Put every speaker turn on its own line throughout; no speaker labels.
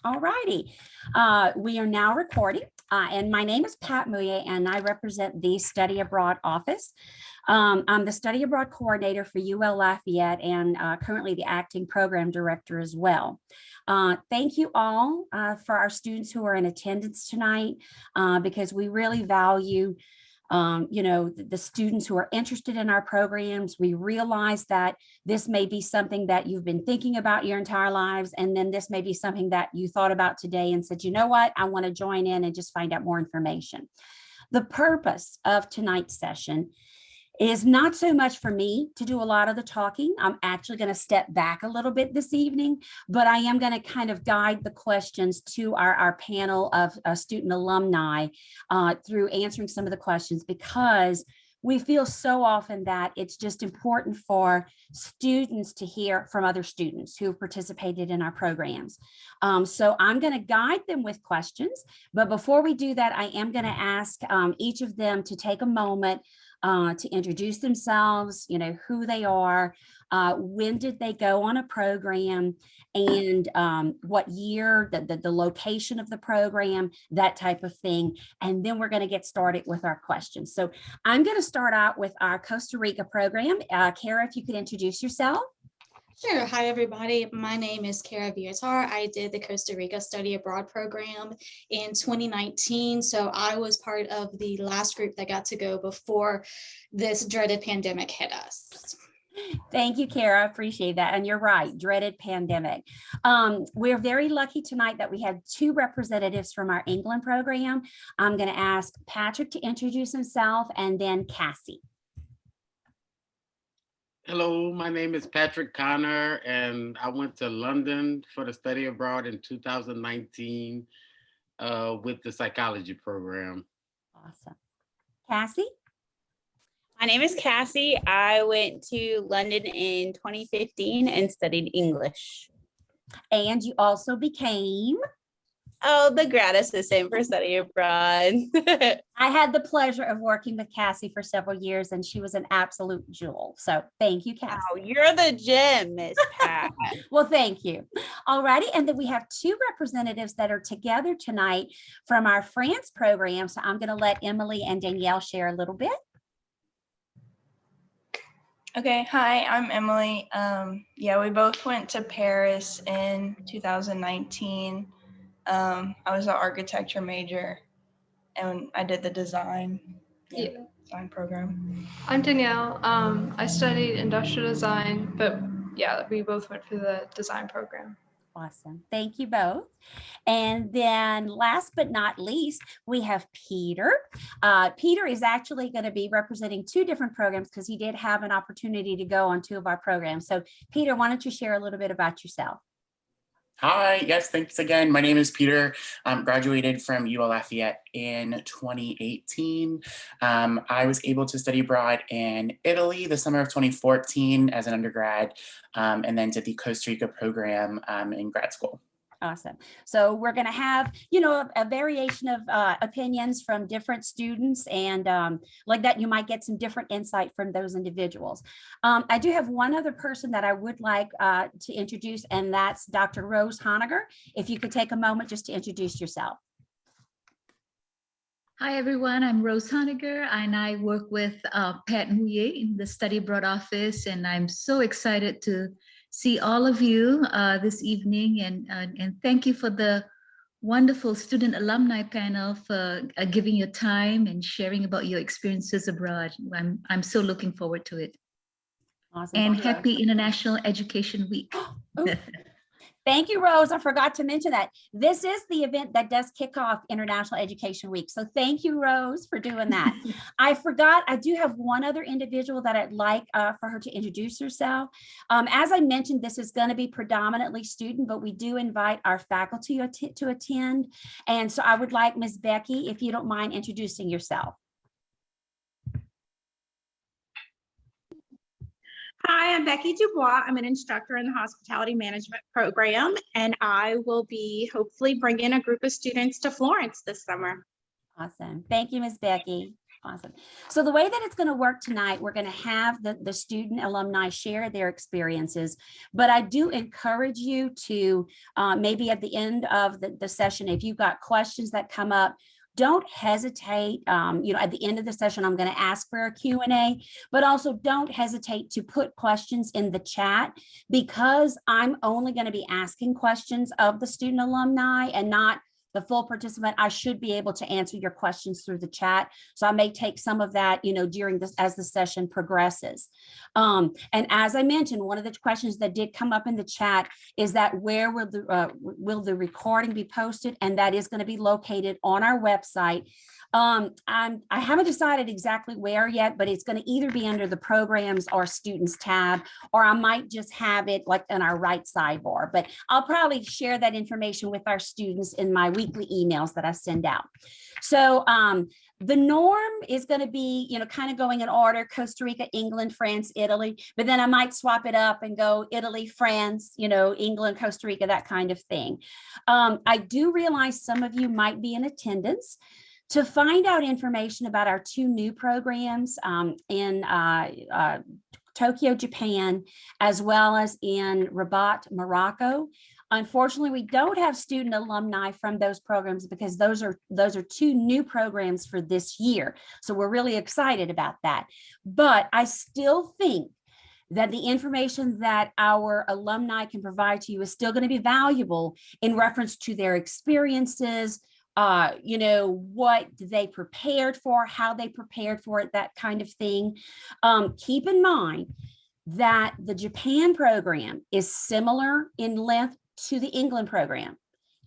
All righty. We are now recording, and my name is Pat Mouye, and I represent the Study Abroad office. I'm the Study Abroad coordinator for UL Lafayette and currently the acting program director as well. Thank you all for our students who are in attendance tonight because we really value the students who are interested in our programs. We realize that this may be something that you've been thinking about your entire lives, and then this may be something that you thought about today and said, you know what, I want to join in and just find out more information. The purpose of tonight's session is not so much for me to do a lot of the talking. I'm actually going to step back a little bit this evening, but I am going to kind of guide the questions to our panel of student alumni through answering some of the questions, because we feel so often that it's just important for students to hear from other students who have participated in our programs. So I'm going to guide them with questions, but before we do that, I am going to ask each of them to take a moment to introduce themselves, who they are, when did they go on a program, and what year, the location of the program, that type of thing. And then we're going to get started with our questions. So I'm going to start out with our Costa Rica program. Kara, if you could introduce yourself.
Sure. Hi, everybody. My name is Kara Vietar. I did the Costa Rica Study Abroad program in 2019. So I was part of the last group that got to go before this dreaded pandemic hit us.
Thank you, Kara. I appreciate that. And you're right, dreaded pandemic. We're very lucky tonight that we have two representatives from our England program. I'm going to ask Patrick to introduce himself, and then Cassie.
Hello, my name is Patrick Connor, and I went to London for the study abroad in 2019 with the psychology program.
Awesome. Cassie?
My name is Cassie. I went to London in 2015 and studied English.
And you also became?
Oh, the grad assistant for study abroad.
I had the pleasure of working with Cassie for several years, and she was an absolute jewel. So thank you, Cassie.
Oh, you're the gem, Miss Pat.
Well, thank you. All righty. And then we have two representatives that are together tonight from our France program. So I'm going to let Emily and Danielle share a little bit.
Okay, hi, I'm Emily. Yeah, we both went to Paris in 2019. I was an architecture major, and I did the design program.
I'm Danielle. I studied industrial design, but yeah, we both went for the design program.
Awesome. Thank you both. And then last but not least, we have Peter. Peter is actually going to be representing two different programs because he did have an opportunity to go on two of our programs. So Peter, why don't you share a little bit about yourself?
Hi, yes, thanks again. My name is Peter. Graduated from UL Lafayette in 2018. I was able to study abroad in Italy the summer of 2014 as an undergrad, and then did the Costa Rica program in grad school.
Awesome. So we're going to have, a variation of opinions from different students, and like that, you might get some different insight from those individuals. I do have one other person that I would like to introduce, and that's Dr. Rose Honegger. If you could take a moment just to introduce yourself.
Hi, everyone. I'm Rose Honegger, and I work with Pat Mouye in the Study Abroad office, and I'm so excited to see all of you this evening, and thank you for the wonderful student alumni panel for giving your time and sharing about your experiences abroad. I'm so looking forward to it.
Awesome.
And happy International Education Week.
Thank you, Rose. I forgot to mention that this is the event that does kick off International Education Week. So thank you, Rose, for doing that. I forgot, I do have one other individual that I'd like for her to introduce herself. As I mentioned, this is going to be predominantly student, but we do invite our faculty to attend. And so I would like Ms. Becky, if you don't mind introducing yourself.
Hi, I'm Becky Dubois. I'm an instructor in the hospitality management program, and I will be hopefully bringing a group of students to Florence this summer.
Awesome. Thank you, Ms. Becky. Awesome. So the way that it's going to work tonight, we're going to have the student alumni share their experiences, but I do encourage you to maybe at the end of the session, if you've got questions that come up, don't hesitate. At the end of the session, I'm going to ask for a Q&A, but also don't hesitate to put questions in the chat, because I'm only going to be asking questions of the student alumni and not the full participant. I should be able to answer your questions through the chat. So I may take some of that, during this as the session progresses. And as I mentioned, one of the questions that did come up in the chat is that where will the recording be posted? And that is going to be located on our website. I haven't decided exactly where yet, but it's going to either be under the programs or students tab, or I might just have it like in our right sidebar, but I'll probably share that information with our students in my weekly emails that I send out. So the norm is going to be, kind of going in order: Costa Rica, England, France, Italy, but then I might swap it up and go Italy, France, England, Costa Rica, that kind of thing. I do realize some of you might be in attendance. To find out information about our 2 new programs in Tokyo, Japan, as well as in Rabat, Morocco. Unfortunately, we don't have student alumni from those programs because those are 2 new programs for this year. So we're really excited about that. But I still think that the information that our alumni can provide to you is still going to be valuable in reference to their experiences, what they prepared for, how they prepared for it, that kind of thing. Keep in mind that the Japan program is similar in length to the England program.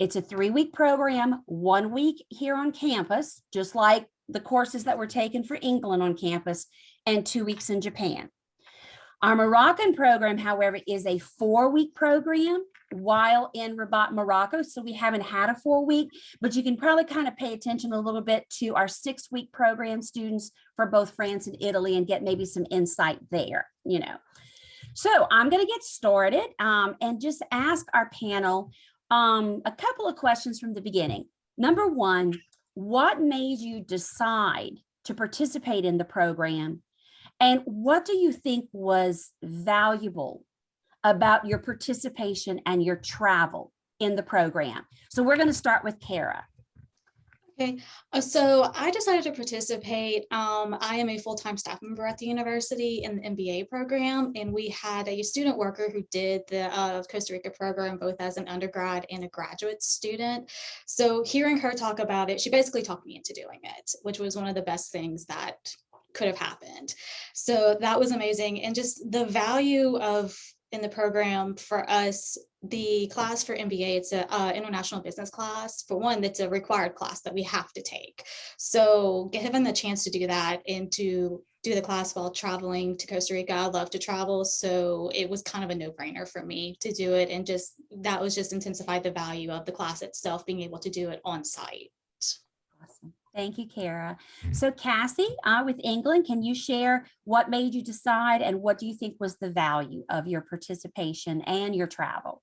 It's a 3-week program, 1 week here on campus, just like the courses that were taken for England on campus, and 2 weeks in Japan. Our Moroccan program, however, is a 4-week program while in Rabat, Morocco. So we haven't had a 4-week, but you can probably kind of pay attention a little bit to our 6-week program students for both France and Italy and get maybe some insight there, So I'm going to get started and just ask our panel a couple of questions from the beginning. Number 1, what made you decide to participate in the program? And what do you think was valuable about your participation and your travel in the program? So we're going to start with Kara.
Okay, so I decided to participate. I am a full-time staff member at the university in the MBA program, and we had a student worker who did the Costa Rica program both as an undergrad and a graduate student. So hearing her talk about it, she basically talked me into doing it, which was one of the best things that could have happened. So that was amazing. And just the value of in the program for us, the class for MBA, it's an international business class. For one, that's a required class that we have to take. So given the chance to do that and to do the class while traveling to Costa Rica, I love to travel. So it was kind of a no-brainer for me to do it. And just that was just intensified the value of the class itself, being able to do it on site.
Awesome. Thank you, Kara. So Cassie, with England, can you share what made you decide and what do you think was the value of your participation and your travel?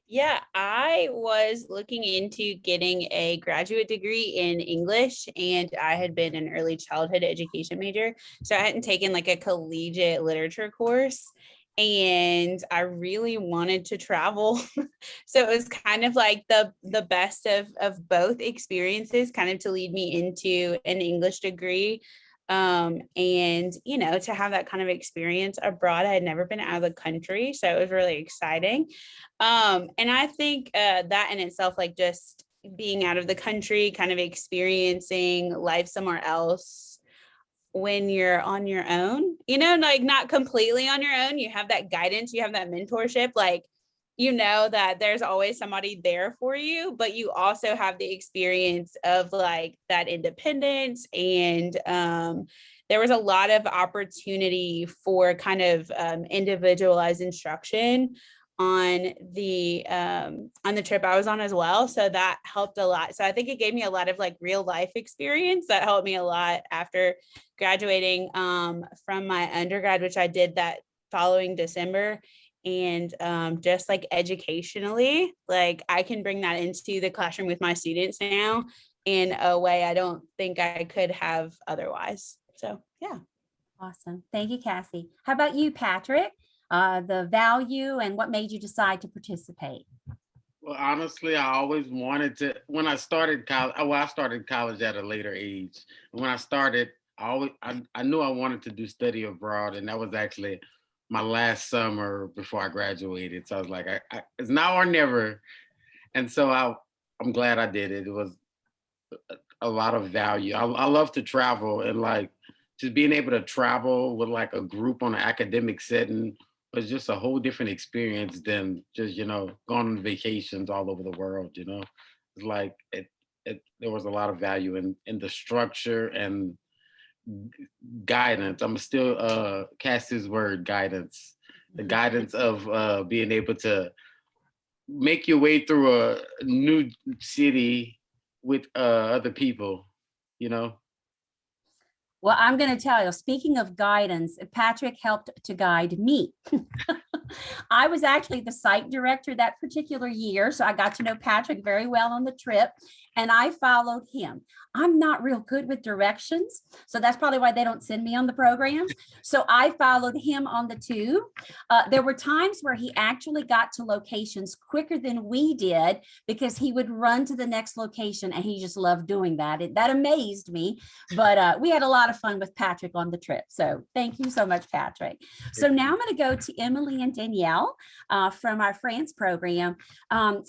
Yeah, I was looking into getting a graduate degree in English, and I had been an early childhood education major. So I hadn't taken like a collegiate literature course, and I really wanted to travel. So it was kind of like the best of both experiences, kind of to lead me into an English degree. And to have that kind of experience abroad. I had never been out of the country, so it was really exciting. And I think that in itself, like just being out of the country, kind of experiencing life somewhere else when you're on your own, like not completely on your own, you have that guidance, you have that mentorship, like that there's always somebody there for you, but you also have the experience of like that independence. And there was a lot of opportunity for kind of individualized instruction on the trip I was on as well. So that helped a lot. So I think it gave me a lot of like real life experience that helped me a lot after graduating from my undergrad, which I did that following December. And just like educationally, like I can bring that into the classroom with my students now in a way I don't think I could have otherwise. So yeah.
Awesome. Thank you, Cassie. How about you, Patrick? The value and what made you decide to participate?
Well, honestly, I always wanted to. When I started college, well, I started college at a later age. When I started, I knew I wanted to do study abroad, and that was actually my last summer before I graduated. So I was like, it's now or never. And so I'm glad I did it. It was a lot of value. I love to travel, and like just being able to travel with like a group on an academic setting was just a whole different experience than just, going on vacations all over the world, It's like there was a lot of value in the structure and guidance. I'm still Cassie's word, guidance. The guidance of being able to make your way through a new city with other people, you know.
Well, I'm going to tell you, speaking of guidance, Patrick helped to guide me. I was actually the site director that particular year, so I got to know Patrick very well on the trip, and I followed him. I'm not real good with directions, so that's probably why they don't send me on the programs. So I followed him on the tube. There were times where he actually got to locations quicker than we did because he would run to the next location, and he just loved doing that. That amazed me, but we had a lot of fun with Patrick on the trip. So thank you so much, Patrick. So now I'm going to go to Emily and Danielle from our France program.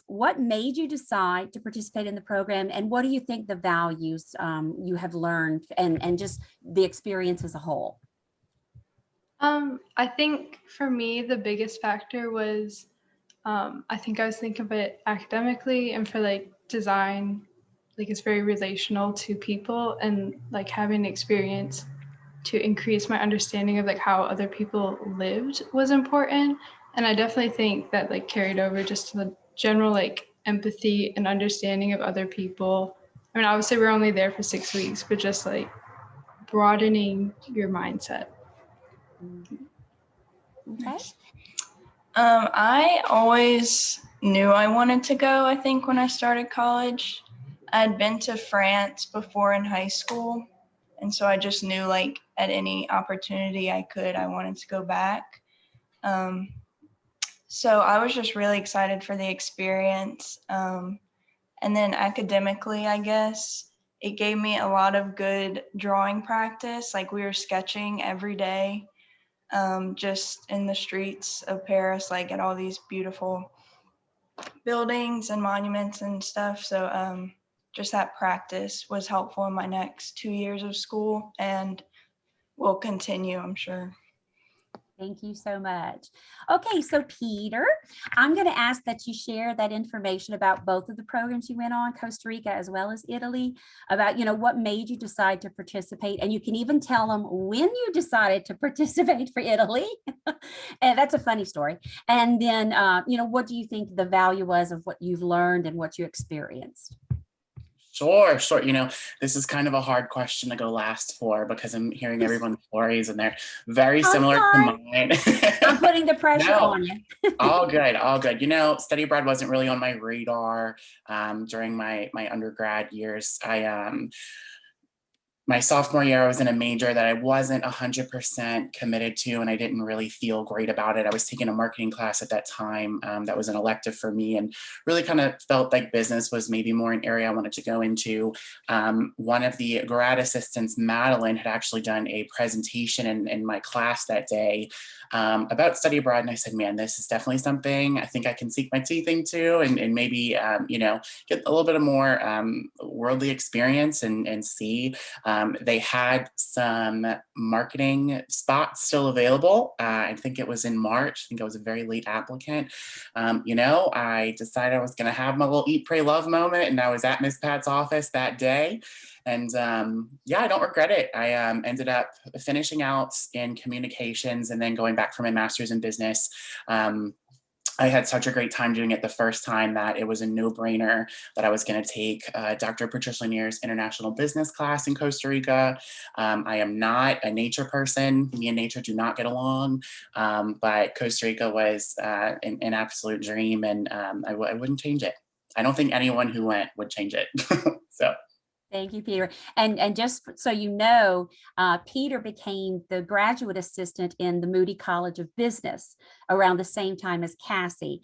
What made you decide to participate in the program, and what do you think the values you have learned and just the experience as a whole?
I think for me, the biggest factor was, I think I was thinking of it academically, and for like design, like it's very relational to people, and like having experience to increase my understanding of like how other people lived was important. And I definitely think that like carried over just to the general like empathy and understanding of other people. I mean, obviously we're only there for 6 weeks, but just like broadening your mindset.
Okay.
I always knew I wanted to go, I think, when I started college. I'd been to France before in high school, and so I just knew like at any opportunity I could, I wanted to go back. So I was just really excited for the experience. And then academically, I guess, it gave me a lot of good drawing practice. Like we were sketching every day, just in the streets of Paris, like at all these beautiful buildings and monuments and stuff. So just that practice was helpful in my next 2 years of school and will continue, I'm sure.
Thank you so much. Okay, so Peter, I'm going to ask that you share that information about both of the programs you went on, Costa Rica as well as Italy, about, what made you decide to participate. And you can even tell them when you decided to participate for Italy. And that's a funny story. And then, what do you think the value was of what you've learned and what you experienced?
Sure. This is kind of a hard question to go last for because I'm hearing everyone's stories and they're very similar to mine.
I'm putting the pressure on you.
All good. Study abroad wasn't really on my radar during my undergrad years. My sophomore year, I was in a major that I wasn't 100% committed to, and I didn't really feel great about it. I was taking a marketing class at that time that was an elective for me, and really kind of felt like business was maybe more an area I wanted to go into. One of the grad assistants, Madeline, had actually done a presentation in my class that day about study abroad, and I said, man, this is definitely something I think I can sink my teeth into and maybe, get a little bit of more worldly experience and see. They had some marketing spots still available. I think it was in March. I think I was a very late applicant. I decided I was going to have my little eat, pray, love moment. And I was at Miss Pat's office that day. And I don't regret it. I ended up finishing out in communications and then going back for my master's in business. I had such a great time doing it the first time that it was a no-brainer that I was going to take Dr. Patricia Lanier's international business class in Costa Rica. I am not a nature person. Me and nature do not get along, but Costa Rica was an absolute dream, and I wouldn't change it. I don't think anyone who went would change it. So.
Thank you, Peter. And just so you know, Peter became the graduate assistant in the Moody College of Business around the same time as Cassie.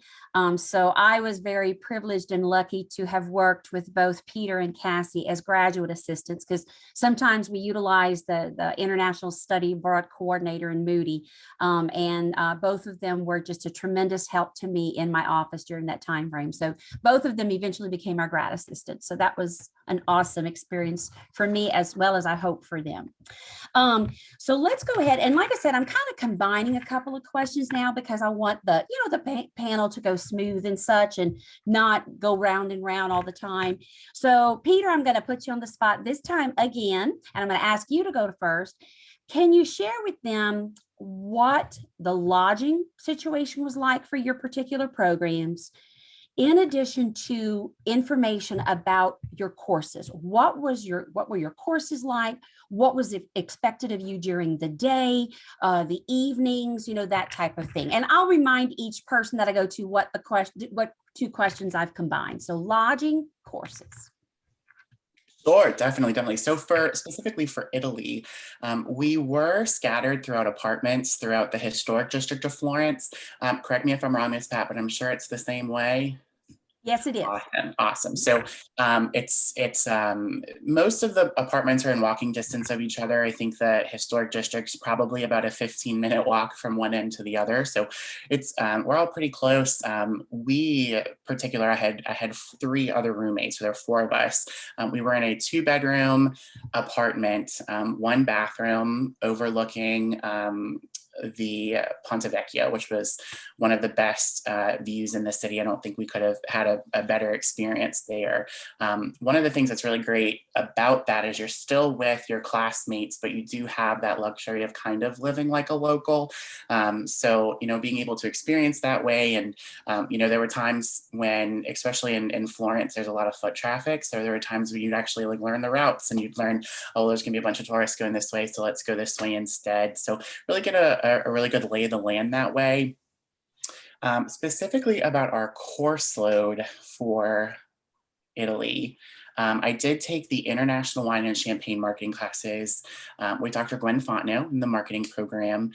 So I was very privileged and lucky to have worked with both Peter and Cassie as graduate assistants, because sometimes we utilize the International Study Abroad Coordinator in Moody. And both of them were just a tremendous help to me in my office during that time frame. So both of them eventually became our grad assistants. So that was an awesome experience for me, as well as I hope for them. So let's go ahead. And like I said, I'm kind of combining a couple of questions now because I want the panel to go smooth and such and not go round and round all the time. So Peter, I'm going to put you on the spot this time again, and I'm going to ask you to go to first. Can you share with them what the lodging situation was like for your particular programs, in addition to information about your courses? What were your courses like? What was expected of you during the day, the evenings, that type of thing? And I'll remind each person that I go to what two questions I've combined. So lodging, courses.
Sure, definitely. So specifically for Italy, we were scattered throughout apartments throughout the historic district of Florence. Correct me if I'm wrong, Ms. Pat, but I'm sure it's the same way.
Yes, it is.
Awesome. So it's most of the apartments are in walking distance of each other. I think the historic district's probably about a 15-minute walk from one end to the other. So it's we're all pretty close. I had 3 other roommates, so there were 4 of us. We were in a 2-bedroom apartment, 1 bathroom overlooking the Ponte Vecchio, which was one of the best views in the city. I don't think we could have had a better experience there. One of the things that's really great about that is you're still with your classmates, but you do have that luxury of kind of living like a local. So, being able to experience that way. And, there were times when, especially in Florence, there's a lot of foot traffic. So there were times where you'd actually learn the routes and you'd learn, oh, there's gonna be a bunch of tourists going this way, so let's go this way instead. So really get a really good lay of the land that way. Specifically about our course load for Italy, I did take the International Wine and Champagne marketing classes with Dr. Gwen Fontenot in the marketing program.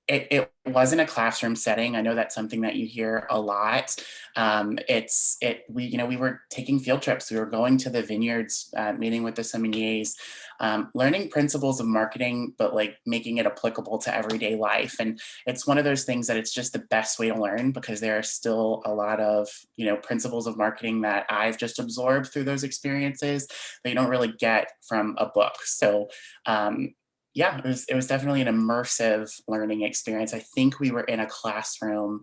It wasn't a classroom setting. I know that's something that you hear a lot. We were taking field trips. We were going to the vineyards, meeting with the sommeliers, learning principles of marketing, but making it applicable to everyday life. And it's one of those things that it's just the best way to learn, because there are still a lot of, principles of marketing that I've just absorbed through those experiences that you don't really get from a book. So, yeah, it was definitely an immersive learning experience. I think we were in a classroom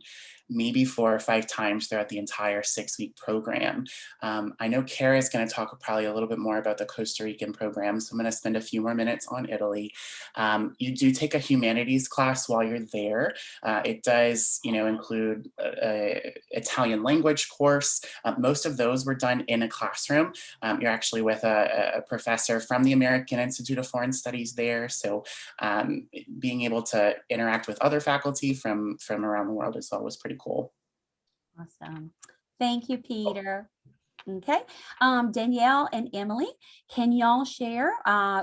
maybe 4 or 5 times throughout the entire 6-week program. I know Kara is going to talk probably a little bit more about the Costa Rican program, so I'm going to spend a few more minutes on Italy. You do take a humanities class while you're there. It does, include an Italian language course. Most of those were done in a classroom. You're actually with a professor from the American Institute of Foreign Studies there. So being able to interact with other faculty from around the world as well was pretty cool.
Awesome. Thank you, Peter. Okay. Danielle and Emily, can y'all share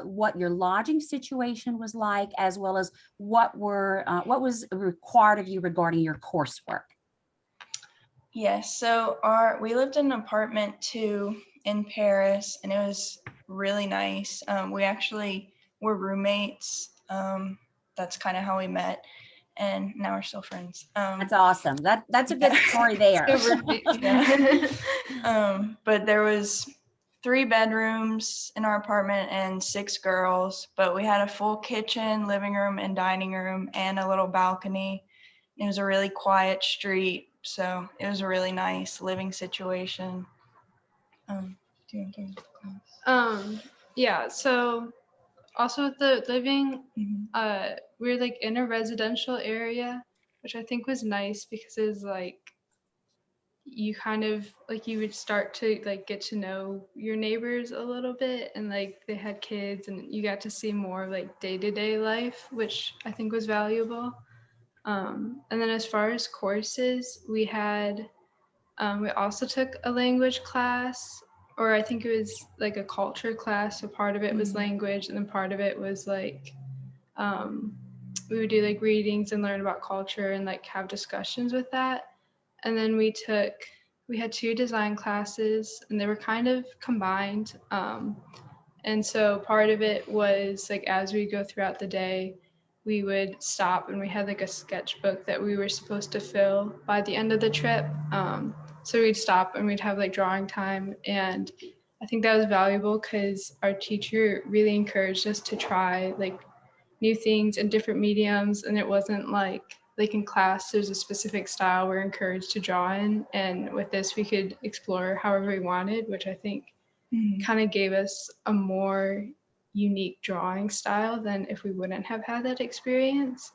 what your lodging situation was like, as well as what was required of you regarding your coursework?
Yes, so we lived in an apartment 2 in Paris, and it was really nice. We actually were roommates. That's kind of how we met, and now we're still friends.
That's awesome. That's a good story there.
But there was 3 bedrooms in our apartment and 6 girls, but we had a full kitchen, living room, and dining room, and a little balcony. It was a really quiet street, so it was a really nice living situation.
Yeah, so also with the living, we were in a residential area, which I think was nice, because it was you kind of you would start to get to know your neighbors a little bit, and they had kids, and you got to see more day-to-day life, which I think was valuable. And then as far as courses, we also took a language class, or I think it was like a culture class. So part of it was
Mhm.
language, and then part of it was like we would do like readings and learn about culture and like have discussions with that. And then we had 2 design classes, and they were kind of combined. And so part of it was like as we go throughout the day, we would stop and we had like a sketchbook that we were supposed to fill by the end of the trip. So we'd stop and we'd have like drawing time. And I think that was valuable because our teacher really encouraged us to try like new things in different mediums. And it wasn't like in class, there's a specific style we're encouraged to draw in. And with this, we could explore however we wanted, which I think
Mhm.
kind of gave us a more unique drawing style than if we wouldn't have had that experience.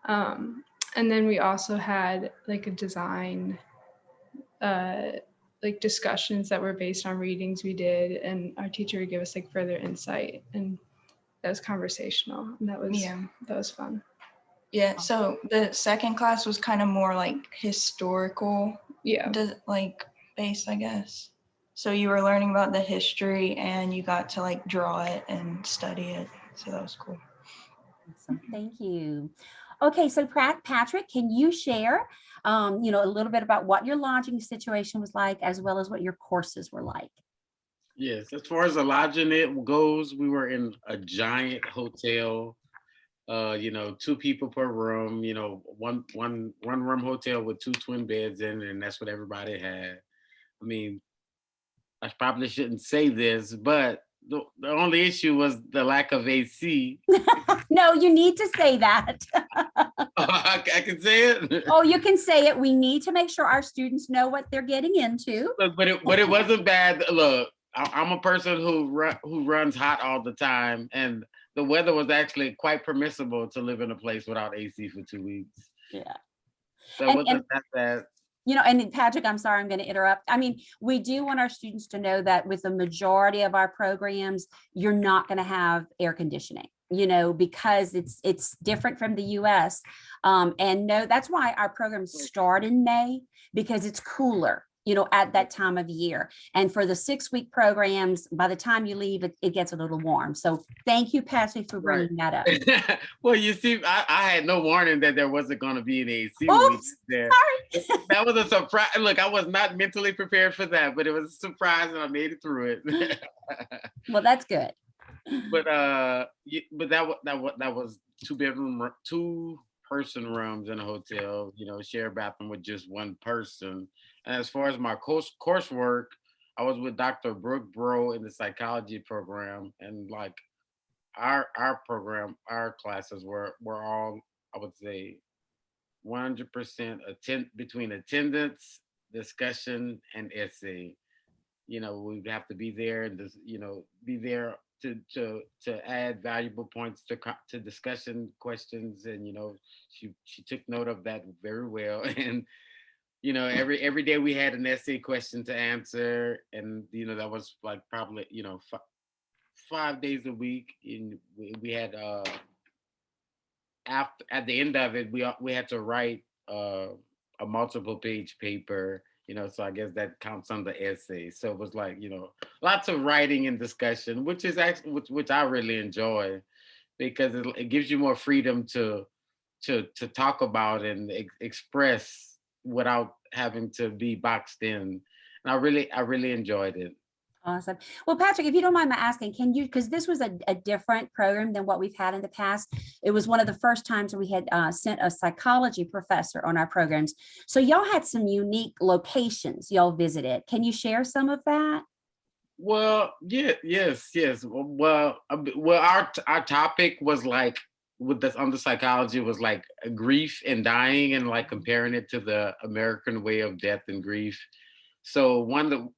And then we also had like a design, like discussions that were based on readings we did, and our teacher would give us like further insight, and that was conversational, and that was fun.
Yeah, so the second class was kind of more like historical,
Yeah.
like based, I guess. So you were learning about the history and you got to like draw it and study it. So that was cool.
Awesome. Thank you. Okay, so Patrick, can you share, a little bit about what your lodging situation was like, as well as what your courses were like?
Yes, as far as the lodging it goes, we were in a giant hotel. 2 people per room. One room hotel with 2 twin beds in, and that's what everybody had. I mean, I probably shouldn't say this, but the only issue was the lack of AC.
No, you need to say that.
I can say it.
Oh, you can say it. We need to make sure our students know what they're getting into.
Look, but it wasn't bad. Look, I'm a person who runs hot all the time, and the weather was actually quite permissible to live in a place without AC for 2 weeks.
Yeah.
So it wasn't that bad.
And Patrick, I'm sorry, I'm going to interrupt. I mean, we do want our students to know that with the majority of our programs, you're not going to have air conditioning, because it's different from the US. And no, that's why our programs start in May, because it's cooler, at that time of year. And for the 6-week programs, by the time you leave, it gets a little warm. So thank you, Patrick, for bringing that up.
Well, you see, I had no warning that there wasn't going to be an AC
Oops,
there.
sorry.
That was a surprise. Look, I was not mentally prepared for that, but it was a surprise, and I made it through it.
Well, that's good.
But that was 2-person rooms in a hotel. Share a bathroom with just one person. And as far as my coursework, I was with Dr. Brooke Bro in the psychology program, and like our program, our classes were all, I would say, 100% between attendance, discussion, and essay. We'd have to be there and be there to add valuable points to discussion questions, and she took note of that very well. And every day we had an essay question to answer, and that was like probably 5 days a week. And we had at the end of it, we had to write a multiple page paper. So I guess that counts under essay. So it was like lots of writing and discussion, which is actually which I really enjoy, because it gives you more freedom to talk about and express without having to be boxed in. And I really enjoyed it.
Awesome. Well, Patrick, if you don't mind my asking, can you, because this was a different program than what we've had in the past. It was one of the first times we had sent a psychology professor on our programs. So y'all had some unique locations y'all visited. Can you share some of that?
Well, yeah, yes. Well, our topic was like, with this under psychology, was like grief and dying, and like comparing it to the American way of death and grief. So one of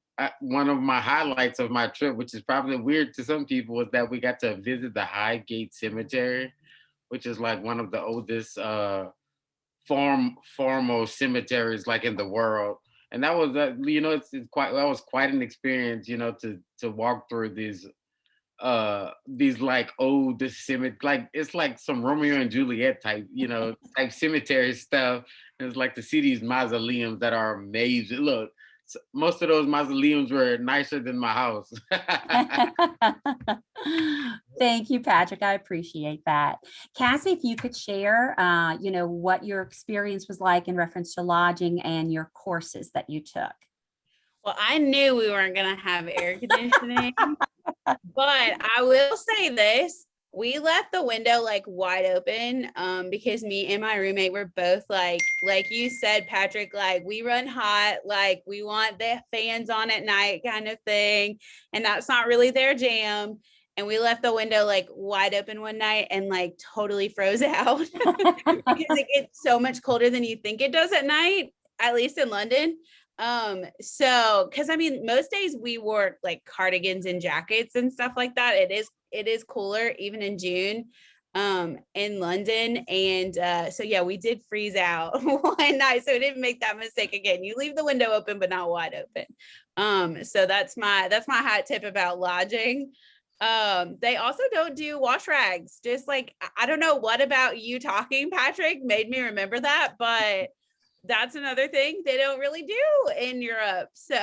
my highlights of my trip, which is probably weird to some people, was that we got to visit the Highgate Cemetery, which is like one of the oldest formal cemeteries like in the world. And that was that was quite an experience, to walk through these like old cemetery, like it's like some Romeo and Juliet type, type cemetery stuff. And it's like to see these mausoleums that are amazing. Look, most of those mausoleums were nicer than my house.
Thank you, Patrick. I appreciate that. Cassie, if you could share, what your experience was like in reference to lodging and your courses that you took.
Well, I knew we weren't going to have air conditioning, but I will say this. We left the window like wide open because me and my roommate were both like you said, Patrick, like we run hot, like we want the fans on at night kind of thing. And that's not really their jam. And we left the window like wide open one night and like totally froze out because it gets so much colder than you think it does at night, at least in London. So because I mean most days we wore like cardigans and jackets and stuff like that. It is cooler even in June in London. And so yeah, we did freeze out one night. So didn't make that mistake again. You leave the window open but not wide open. So that's my hot tip about lodging. They also don't do wash rags. Just like I don't know what about you talking, Patrick, made me remember that, but that's another thing they don't really do in Europe. So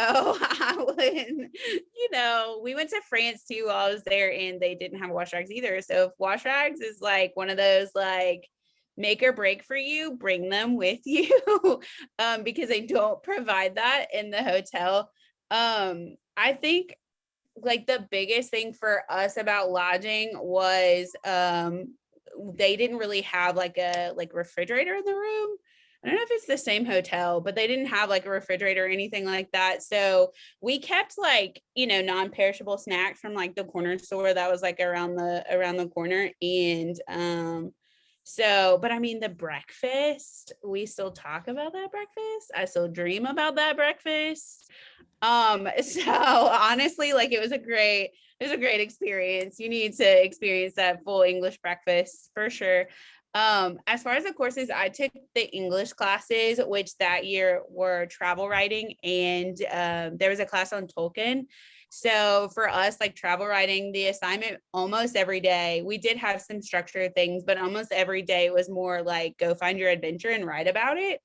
we went to France too while I was there and they didn't have wash rags either. So if wash rags is like one of those like make or break for you, bring them with you because they don't provide that in the hotel. I think like the biggest thing for us about lodging was they didn't really have like a refrigerator in the room. I don't know if it's the same hotel, but they didn't have like a refrigerator or anything like that. So we kept like, non-perishable snacks from like the corner store that was like around the corner. And but I mean the breakfast, we still talk about that breakfast. I still dream about that breakfast. So honestly, like it was a great experience. You need to experience that full English breakfast for sure. As far as the courses, I took the English classes, which that year were travel writing, and there was a class on Tolkien. So for us, like travel writing, the assignment almost every day, we did have some structured things, but almost every day was more like go find your adventure and write about it.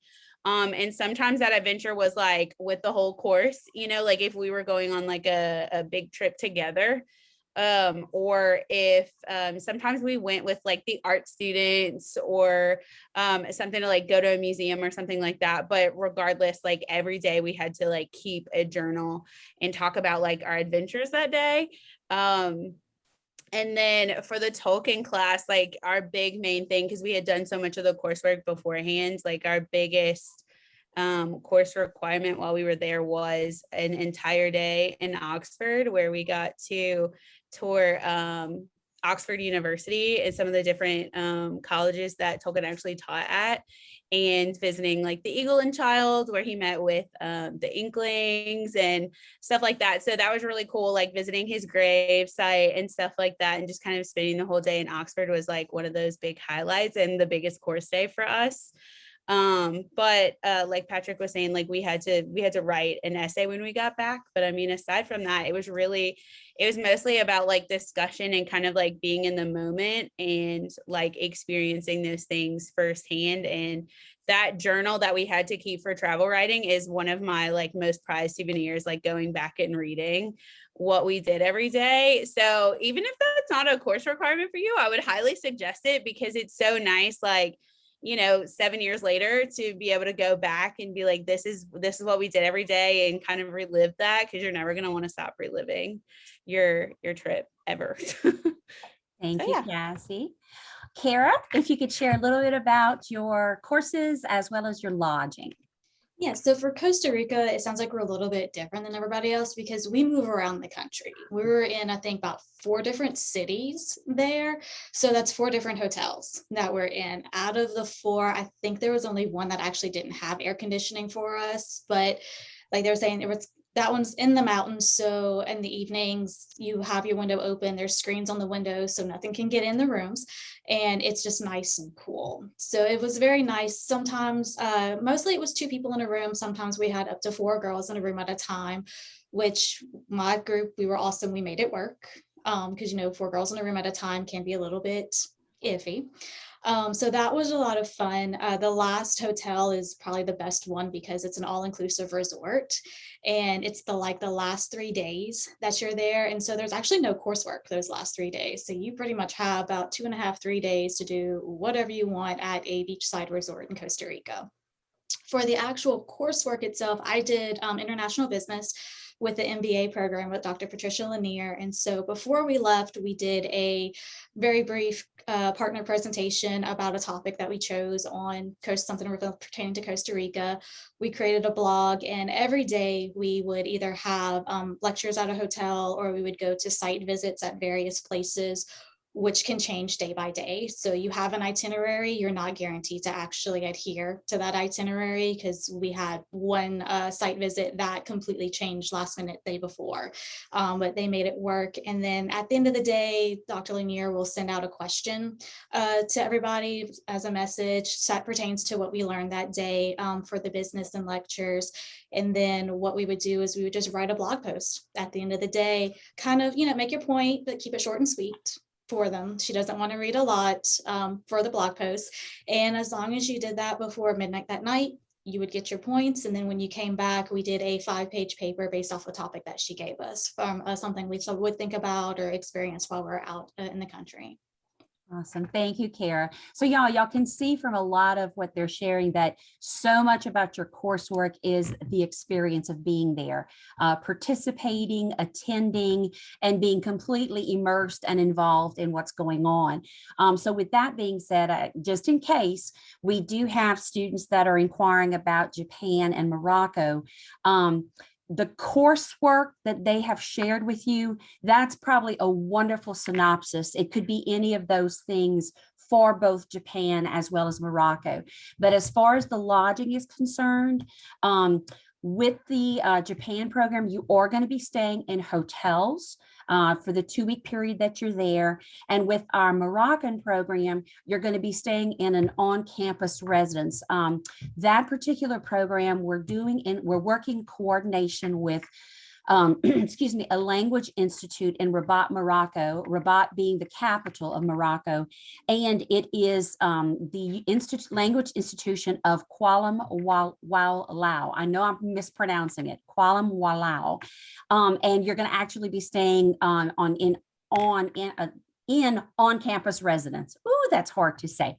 And sometimes that adventure was like with the whole course, like if we were going on like a big trip together. Or if sometimes we went with like the art students or something to like go to a museum or something like that. But regardless, like every day we had to like keep a journal and talk about like our adventures that day. And then for the Tolkien class, like our big main thing, because we had done so much of the coursework beforehand, like our biggest course requirement while we were there was an entire day in Oxford where we got to tour Oxford University and some of the different colleges that Tolkien actually taught at, and visiting like the Eagle and Child where he met with the Inklings and stuff like that. So that was really cool, like visiting his grave site and stuff like that, and just kind of spending the whole day in Oxford was like one of those big highlights and the biggest course day for us. But like Patrick was saying, like we had to write an essay when we got back. But I mean, aside from that, it was mostly about like discussion and kind of like being in the moment and like experiencing those things firsthand. And that journal that we had to keep for travel writing is one of my like most prized souvenirs, like going back and reading what we did every day. So even if that's not a course requirement for you, I would highly suggest it because it's so nice, like 7 years later to be able to go back and be like, this is what we did every day, and kind of relive that, because you're never going to want to stop reliving your trip ever.
Thank you, Cassie. Kara, if you could share a little bit about your courses as well as your lodging.
Yeah, so for Costa Rica, it sounds like we're a little bit different than everybody else because we move around the country. We were in, I think, about 4 different cities there. So that's 4 different hotels that we're in. Out of the 4, I think there was only one that actually didn't have air conditioning for us. But like they were saying, that one's in the mountains. So in the evenings, you have your window open. There's screens on the windows, so nothing can get in the rooms. And it's just nice and cool. So it was very nice. Sometimes, mostly it was 2 people in a room. Sometimes we had up to 4 girls in a room at a time, which my group, we were awesome. We made it work because, 4 girls in a room at a time can be a little bit iffy. So that was a lot of fun. The last hotel is probably the best one because it's an all-inclusive resort, and it's the last 3 days that you're there. And so there's actually no coursework those last 3 days. So you pretty much have about 2.5, 3 days to do whatever you want at a beachside resort in Costa Rica. For the actual coursework itself, I did international business with the MBA program with Dr. Patricia Lanier. And so before we left, we did a very brief partner presentation about a topic that we chose on something pertaining to Costa Rica. We created a blog, and every day we would either have lectures at a hotel, or we would go to site visits at various places, which can change day by day. So you have an itinerary, you're not guaranteed to actually adhere to that itinerary, because we had one site visit that completely changed last minute day before, but they made it work. And then at the end of the day, Dr. Lanier will send out a question to everybody as a message that pertains to what we learned that day for the business and lectures. And then what we would do is we would just write a blog post at the end of the day, kind of, make your point, but keep it short and sweet for them. She doesn't want to read a lot for the blog post. And as long as you did that before midnight that night, you would get your points. And then when you came back, we did a 5-page paper based off the topic that she gave us from something we would think about or experience while we're out in the country.
Awesome. Thank you, Kara. So y'all can see from a lot of what they're sharing that so much about your coursework is the experience of being there, participating, attending, and being completely immersed and involved in what's going on. So with that being said, just in case, we do have students that are inquiring about Japan and Morocco. The coursework that they have shared with you, that's probably a wonderful synopsis. It could be any of those things for both Japan as well as Morocco. But as far as the lodging is concerned, with the Japan program, you are going to be staying in hotels for the 2-week period that you're there. And with our Moroccan program, you're going to be staying in an on-campus residence. That particular program we're working coordination with excuse me, a language institute in Rabat, Morocco, Rabat being the capital of Morocco. And it is the language institution of Kuala Walau. I know I'm mispronouncing it, Kuala Walau. And you're going to actually be staying in on-campus residence. Ooh, that's hard to say.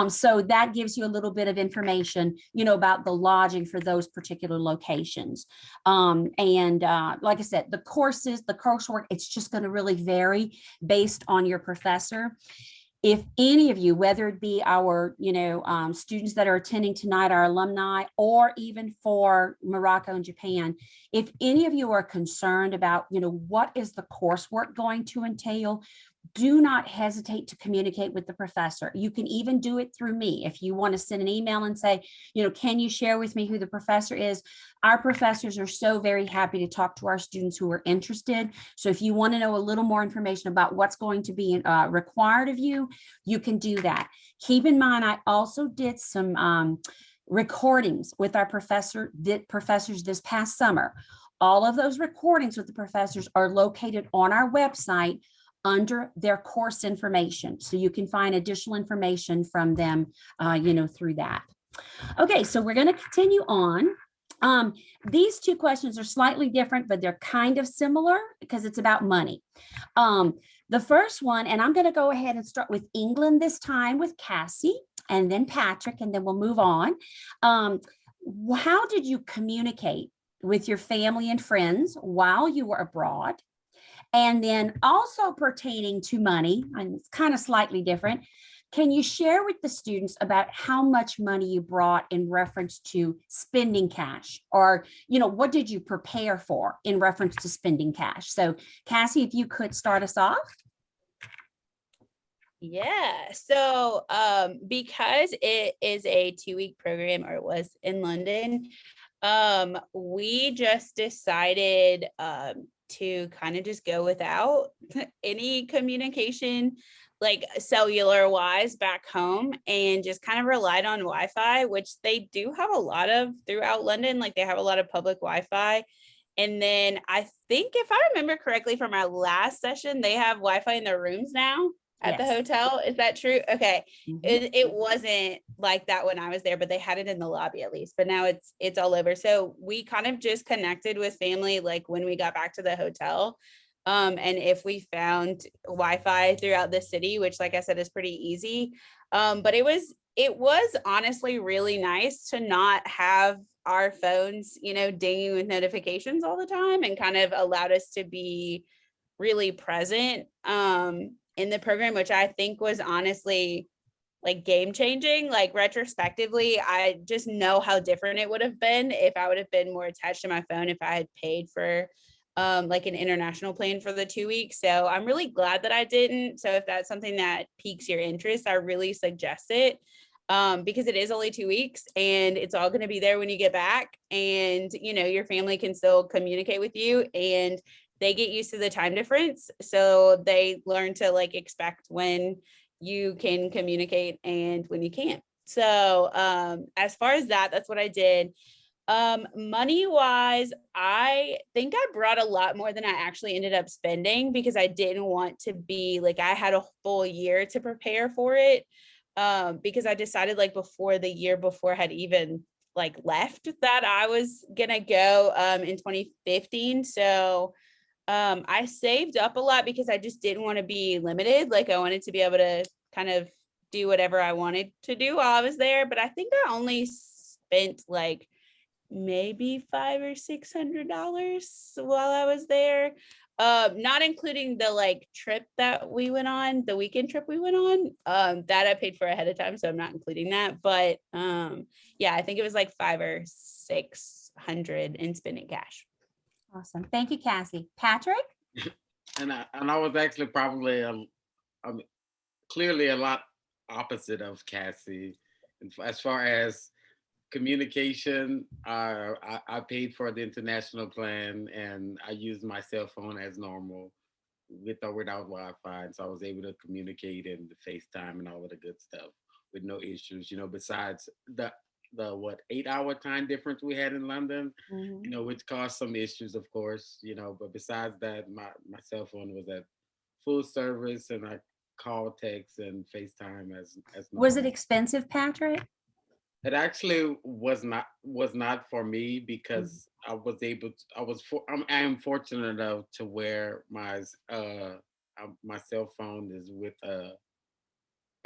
So that gives you a little bit of information, about the lodging for those particular locations. And like I said, the coursework, it's just going to really vary based on your professor. If any of you, whether it be our, students that are attending tonight, our alumni, or even for Morocco and Japan, if any of you are concerned about, what is the coursework going to entail, do not hesitate to communicate with the professor. You can even do it through me. If you want to send an email and say, can you share with me who the professor is? Our professors are so very happy to talk to our students who are interested. So if you want to know a little more information about what's going to be required of you, you can do that. Keep in mind, I also did some recordings with our professors this past summer. All of those recordings with the professors are located on our website under their course information. So you can find additional information from them, through that. Okay, so we're going to continue on. These two questions are slightly different, but they're kind of similar because it's about money. The first one, and I'm going to go ahead and start with England this time with Cassie and then Patrick, and then we'll move on. How did you communicate with your family and friends while you were abroad? And then also pertaining to money, and it's kind of slightly different, can you share with the students about how much money you brought in reference to spending cash? Or, what did you prepare for in reference to spending cash? So Cassie, if you could start us off.
Yeah, so because it is a 2-week program, or it was in London, we just decided to kind of just go without any communication, like cellular wise back home, and just kind of relied on Wi-Fi, which they do have a lot of throughout London. Like they have a lot of public Wi-Fi. And then I think if I remember correctly from our last session, they have Wi-Fi in their rooms now. at the
Yes.
hotel. Is that true? Okay.
Mhm.
It wasn't like that when I was there, but they had it in the lobby at least, but now it's all over. So we kind of just connected with family like when we got back to the hotel. And if we found Wi-Fi throughout the city, which like I said is pretty easy. But it was honestly really nice to not have our phones, dinging with notifications all the time, and kind of allowed us to be really present in the program, which I think was honestly like game changing. Like retrospectively, I just know how different it would have been if I would have been more attached to my phone if I had paid for like an international plan for the 2 weeks. So I'm really glad that I didn't. So if that's something that piques your interest, I really suggest it. Because it is only 2 weeks and it's all going to be there when you get back, and your family can still communicate with you, and they get used to the time difference, so they learn to like expect when you can communicate and when you can't. So as far as that's what I did. Money wise, I think I brought a lot more than I actually ended up spending, because I didn't want to be like, I had a full year to prepare for it. Because I decided like before the year before had even like left that I was gonna go in 2015. So I saved up a lot because I just didn't want to be limited. Like I wanted to be able to kind of do whatever I wanted to do while I was there. But I think I only spent like maybe $500 or $600 while I was there. Not including the like trip that we went on, the weekend trip we went on, that I paid for ahead of time, so I'm not including that. But yeah, I think it was like $500 or $600 in spending cash.
Awesome. Thank you, Cassie. Patrick?
And I was actually probably clearly a lot opposite of Cassie. As far as communication, I paid for the international plan and I used my cell phone as normal with or without Wi-Fi. And so I was able to communicate and FaceTime and all of the good stuff with no issues, besides the 8-hour time difference we had in London, which caused some issues, of course, but besides that, my cell phone was at full service and I call, text, and FaceTime as normal.
Was it expensive, Patrick?
It actually was not for me because I was able to, I am fortunate enough to where my cell phone is with a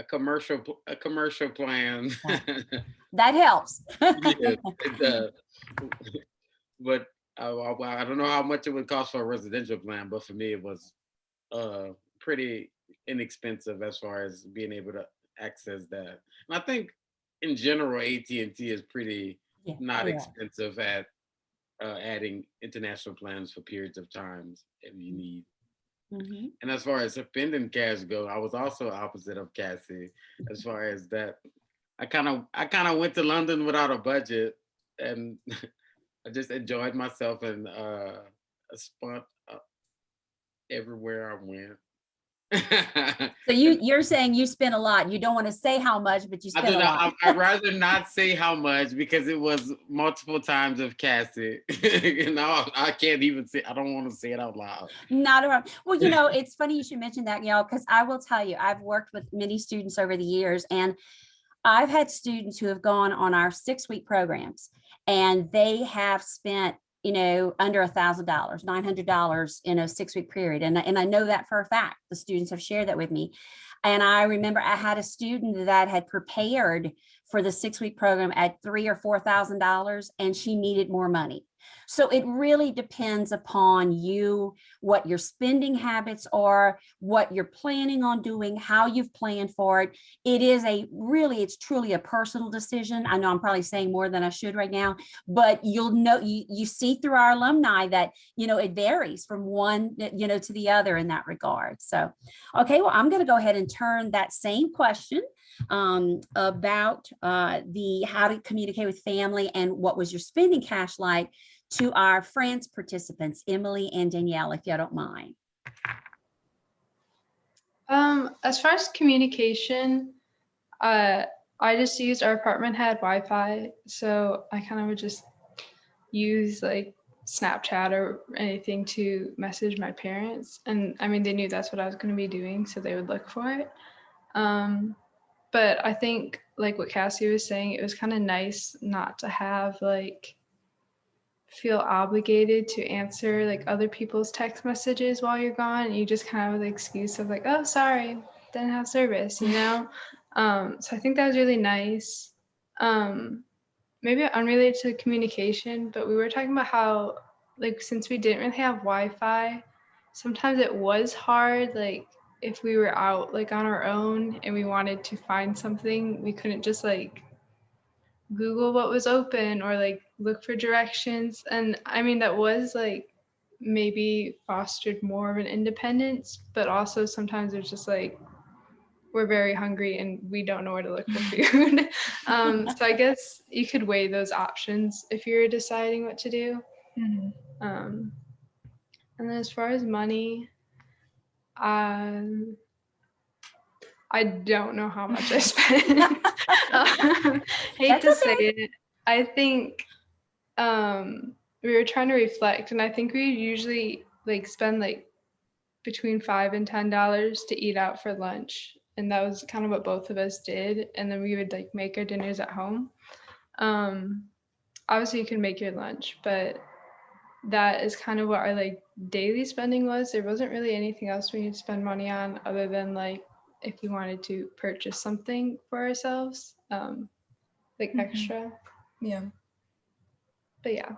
commercial plan.
That helps.
Yeah, it does. But I don't know how much it would cost for a residential plan, but for me it was pretty inexpensive as far as being able to access that. And I think in general AT&T is pretty not expensive at adding international plans for periods of times if you need. And as far as spending cash go, I was also opposite of Cassie as far as that. I kind of went to London without a budget, and I just enjoyed myself and spent everywhere I went.
So you're saying you spent a lot. You don't want to say how much, but you spent a lot.
I'd rather not say how much because it was multiple times of Cassie. I can't even say. I don't want to say it out loud.
Not around. Well, it's funny you should mention that, because I will tell you, I've worked with many students over the years, and I've had students who have gone on our 6-week programs, and they have spent under $1,000, $900 in a 6-week period. And I know that for a fact. The students have shared that with me. And I remember I had a student that had prepared for the 6-week program at $3,000 or $4,000, and she needed more money. So it really depends upon you, what your spending habits are, what you're planning on doing, how you've planned for it. It's truly a personal decision. I know I'm probably saying more than I should right now, but you'll know, you see through our alumni that, it varies from one, to the other in that regard. So, okay, well, I'm going to go ahead and turn that same question about how to communicate with family and what was your spending cash like to our France participants, Emily and Danielle, if you don't mind.
As far as communication, I just used, our apartment had Wi-Fi, so I kind of would just use like Snapchat or anything to message my parents. And I mean, they knew that's what I was going to be doing, so they would look for it. But I think like what Cassie was saying, it was kind of nice not to have like feel obligated to answer like other people's text messages while you're gone. And you just kind of have the excuse of like, oh, sorry, didn't have service, you know? So I think that was really nice. Maybe unrelated to communication, but we were talking about how like since we didn't really have Wi-Fi, sometimes it was hard, like if we were out like on our own and we wanted to find something, we couldn't just like Google what was open or like look for directions. And I mean, that was like maybe fostered more of an independence, but also sometimes it's just like we're very hungry and we don't know where to look for food. So I guess you could weigh those options if you're deciding what to do.
Mhm.
And then as far as money, I don't know how much I spent. Hate
That's
to say
okay.
it. I think we were trying to reflect, and I think we usually like spend like between $5 and $10 to eat out for lunch, and that was kind of what both of us did. And then we would like make our dinners at home. Obviously, you can make your lunch, but that is kind of what our like daily spending was. There wasn't really anything else we need to spend money on other than like if we wanted to purchase something for ourselves, like extra.
Yeah.
But yeah.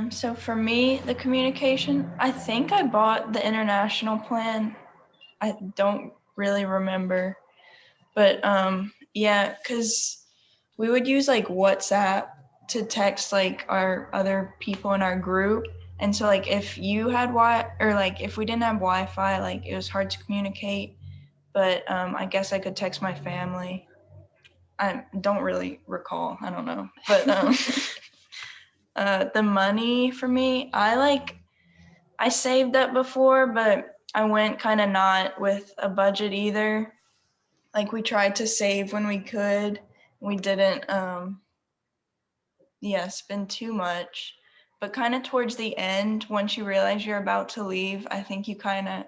So for me, the communication, I think I bought the international plan. I don't really remember, but yeah, because we would use like WhatsApp to text like our other people in our group. And so like if you had if we didn't have Wi-Fi, like it was hard to communicate, but I guess I could text my family. I don't really recall, I don't know, but the money for me, I saved up before, but I went kind of not with a budget either. Like we tried to save when we could. We didn't spend too much. But kind of towards the end, once you realize you're about to leave, I think you kind of,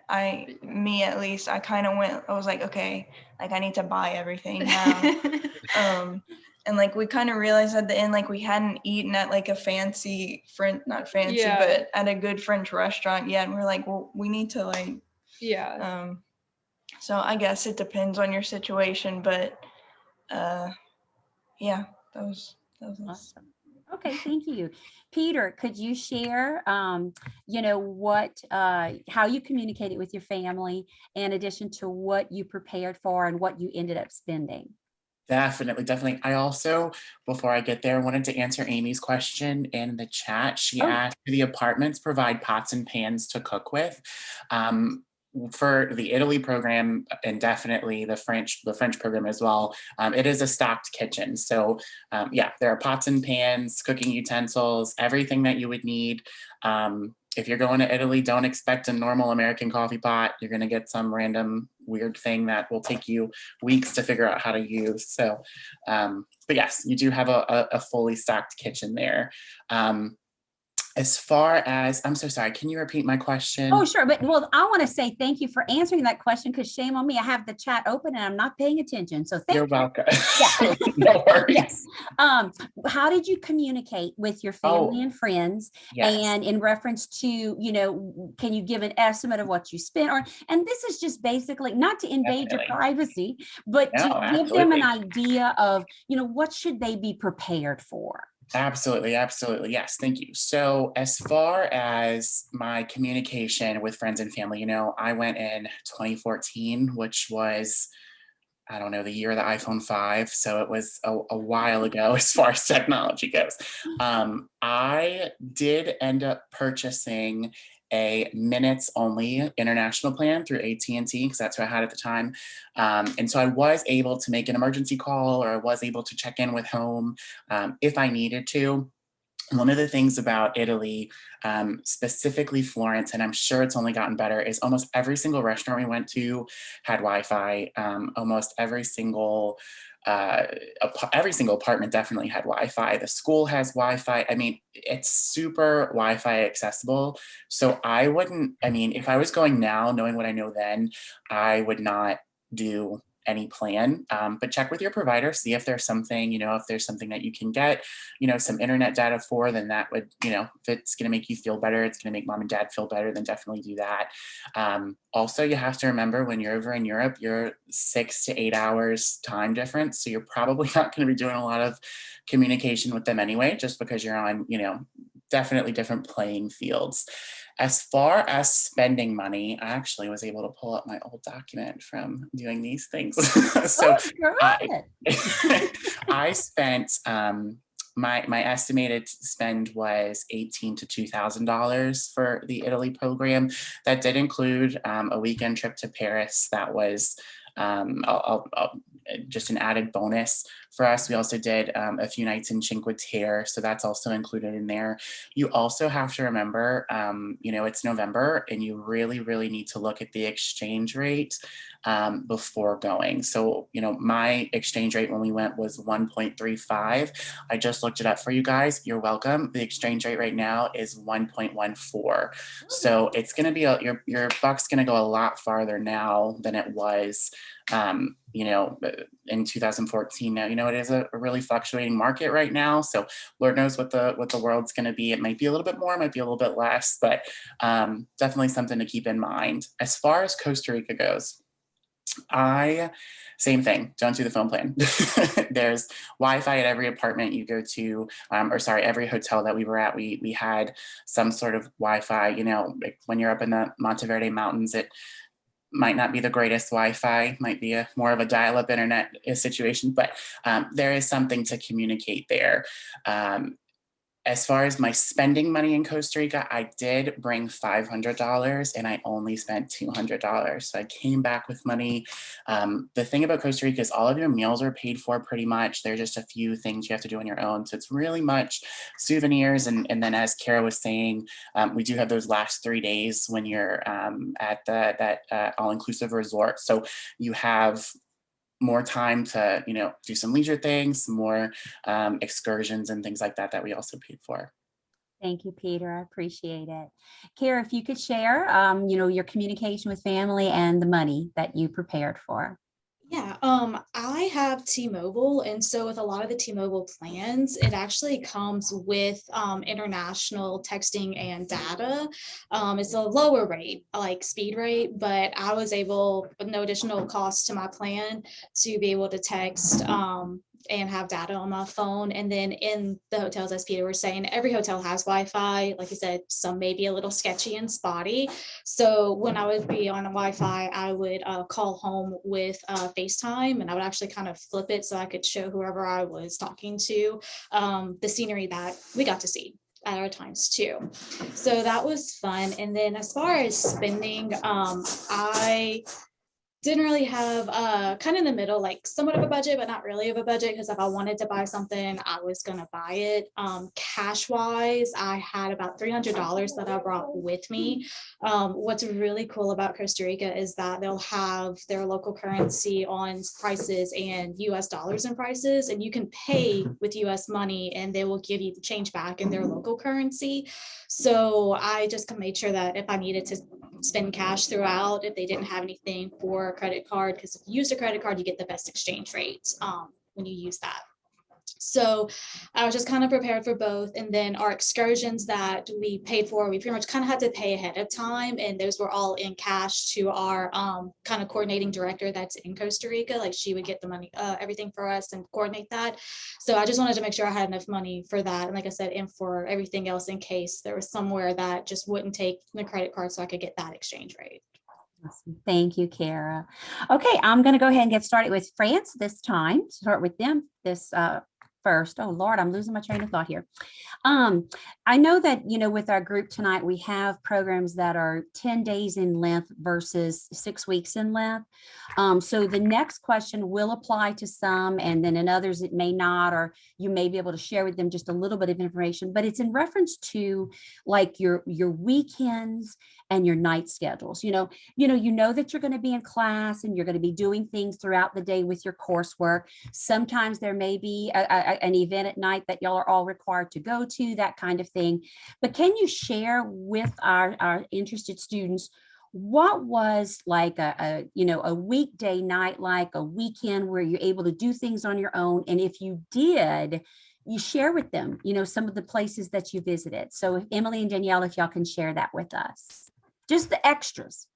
me at least, I kind of went, I was like, okay, like I need to buy everything now. And like we kind of realized at the end, like we hadn't eaten at like a fancy not fancy,
Yeah.
but at a good French restaurant yet. And we're like, well, we need to like,
Yeah.
so I guess it depends on your situation, but yeah, that was
Awesome. Okay, thank you. Peter, could you share, how you communicated with your family in addition to what you prepared for and what you ended up spending?
Definitely. I also, before I get there, wanted to answer Amy's question in the chat. She asked, do the apartments provide pots and pans to cook with? For the Italy program and definitely the French program as well, it is a stocked kitchen. So yeah, there are pots and pans, cooking utensils, everything that you would need. If you're going to Italy, don't expect a normal American coffee pot. You're going to get some random weird thing that will take you weeks to figure out how to use. So, but yes, you do have a fully stocked kitchen there. As far as, I'm so sorry, can you repeat my question?
Oh, sure. But well, I want to say thank you for answering that question because shame on me. I have the chat open and I'm not paying attention. So thank
You're
you.
welcome.
Yeah.
No worries.
Yes. How did you communicate with your family and friends?
Yes.
And in reference to, can you give an estimate of what you spent? And this is just basically not to invade your privacy, but to give them an idea of, what should they be prepared for?
Absolutely. Yes, thank you. So as far as my communication with friends and family, I went in 2014, which was, I don't know, the year of the iPhone 5. So it was a while ago as far as technology goes. I did end up purchasing a minutes only international plan through AT&T because that's what I had at the time. And so I was able to make an emergency call, or I was able to check in with home if I needed to. One of the things about Italy, specifically Florence, and I'm sure it's only gotten better, is almost every single restaurant we went to had Wi-Fi. Almost every single every single apartment definitely had Wi-Fi. The school has Wi-Fi. I mean, it's super Wi-Fi accessible. So I wouldn't, I mean, if I was going now, knowing what I know then, I would not do any plan, but check with your provider, see if there's something, if there's something that you can get, some internet data for, then that would, if it's going to make you feel better, it's going to make mom and dad feel better, then definitely do that. Also, you have to remember when you're over in Europe, you're 6 to 8 hours time difference. So you're probably not going to be doing a lot of communication with them anyway, just because you're on, definitely different playing fields. As far as spending money, I actually was able to pull up my old document from doing these things. So I spent, my estimated spend was $1,800 to $2,000 for the Italy program. That did include a weekend trip to Paris. That was just an added bonus for us. We also did a few nights in Cinque Terre, so that's also included in there. You also have to remember, it's November, and you really, really need to look at the exchange rate before going. So, my exchange rate when we went was 1.35. I just looked it up for you guys. You're welcome. The exchange rate right now is 1.14. So it's going to be your buck's going to go a lot farther now than it was in 2014. Now, it is a really fluctuating market right now. So Lord knows what the world's going to be. It might be a little bit more, it might be a little bit less, but definitely something to keep in mind. As far as Costa Rica goes, same thing, don't do the phone plan. There's Wi-Fi at every apartment you go to, every hotel that we were at, we had some sort of Wi-Fi. When you're up in the Monteverde Mountains, it might not be the greatest Wi-Fi, might be more of a dial-up internet situation, but there is something to communicate there. As far as my spending money in Costa Rica, I did bring $500 and I only spent $200. So I came back with money. The thing about Costa Rica is all of your meals are paid for pretty much. There's just a few things you have to do on your own. So it's really much souvenirs. And then as Kara was saying, we do have those last 3 days when you're at that all-inclusive resort. So you have more time to, do some leisure things, more excursions and things like that we also paid for.
Thank you, Peter. I appreciate it. Kara, if you could share, your communication with family and the money that you prepared for.
Yeah, I have T-Mobile, and so with a lot of the T-Mobile plans, it actually comes with international texting and data. It's a lower rate, like speed rate, but I was able, with no additional cost to my plan, to be able to text and have data on my phone. And then in the hotels, as Peter was saying, every hotel has Wi-Fi. Like you said, some may be a little sketchy and spotty. So when I would be on a Wi-Fi, I would call home with FaceTime, and I would actually kind of flip it so I could show whoever I was talking to the scenery that we got to see at our times too. So that was fun. And then as far as spending, I didn't really have kind of in the middle, like somewhat of a budget, but not really of a budget, because if I wanted to buy something, I was going to buy it. Cash wise, I had about $300 that I brought with me. What's really cool about Costa Rica is that they'll have their local currency on prices and US dollars in prices, and you can pay with US money and they will give you the change back in their local currency. So I just made sure that if I needed to spend cash throughout, if they didn't have anything for a credit card, because if you use a credit card, you get the best exchange rates when you use that. So I was just kind of prepared for both. And then our excursions that we paid for, we pretty much kind of had to pay ahead of time. And those were all in cash to our kind of coordinating director that's in Costa Rica. Like she would get the money, everything for us and coordinate that. So I just wanted to make sure I had enough money for that. And like I said, and for everything else in case there was somewhere that just wouldn't take the credit card so I could get that exchange rate.
Awesome. Thank you, Kara. Okay, I'm going to go ahead and get started with France this time. Start with them this first. Oh Lord, I'm losing my train of thought here. I know that, with our group tonight, we have programs that are 10 days in length versus 6 weeks in length. So the next question will apply to some, and then in others it may not, or you may be able to share with them just a little bit of information, but it's in reference to like your weekends and your night schedules. You know that you're going to be in class and you're going to be doing things throughout the day with your coursework. Sometimes there may be an event at night that y'all are all required to go to, that kind of thing. But can you share with our interested students what was like a weekday night, like a weekend where you're able to do things on your own? And if you did, you share with them, some of the places that you visited. So if Emily and Danielle, if y'all can share that with us, just the extras.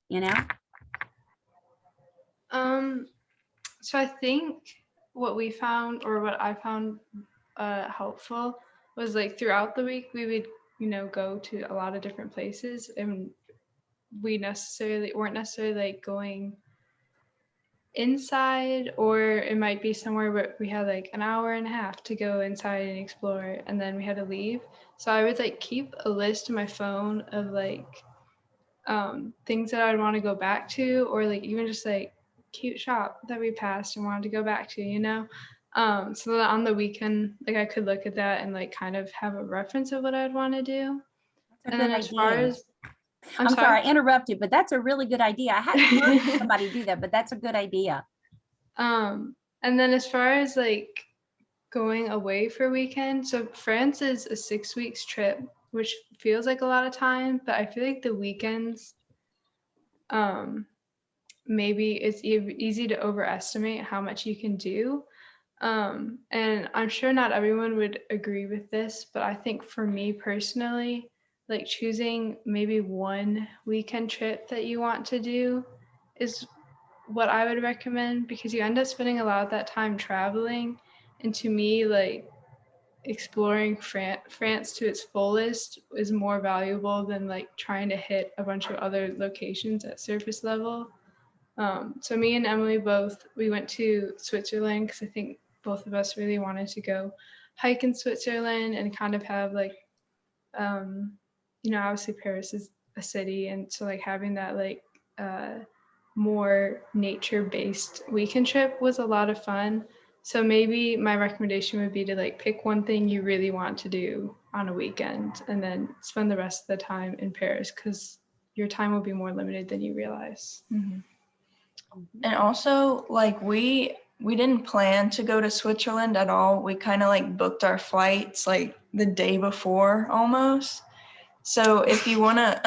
So I think what we found, or what I found helpful, was like throughout the week we would go to a lot of different places, and we weren't necessarily like going inside, or it might be somewhere where we had like an hour and a half to go inside and explore, and then we had to leave. So I would like keep a list in my phone of like things that I'd want to go back to, or like even just like cute shop that we passed and wanted to go back to. So that on the weekend, like I could look at that and like kind of have a reference of what I'd want to do.
That's a
And
good
then as far
idea.
as
I'm sorry, I interrupted, but that's a really good idea. I hadn't heard somebody do that, but that's a good idea.
And then as far as like going away for a weekend, so France is a 6 weeks trip, which feels like a lot of time, but I feel like the weekends, maybe it's easy to overestimate how much you can do. And I'm sure not everyone would agree with this, but I think for me personally, like choosing maybe one weekend trip that you want to do is what I would recommend, because you end up spending a lot of that time traveling. And to me, like exploring France to its fullest is more valuable than like trying to hit a bunch of other locations at surface level. So me and Emily we went to Switzerland because I think both of us really wanted to go hike in Switzerland and kind of have like, obviously Paris is a city, and so like having that like more nature-based weekend trip was a lot of fun. So maybe my recommendation would be to like pick one thing you really want to do on a weekend and then spend the rest of the time in Paris, because your time will be more limited than you realize.
Mm-hmm. And also, like we didn't plan to go to Switzerland at all. We kind of like booked our flights like the day before almost. So if you want to,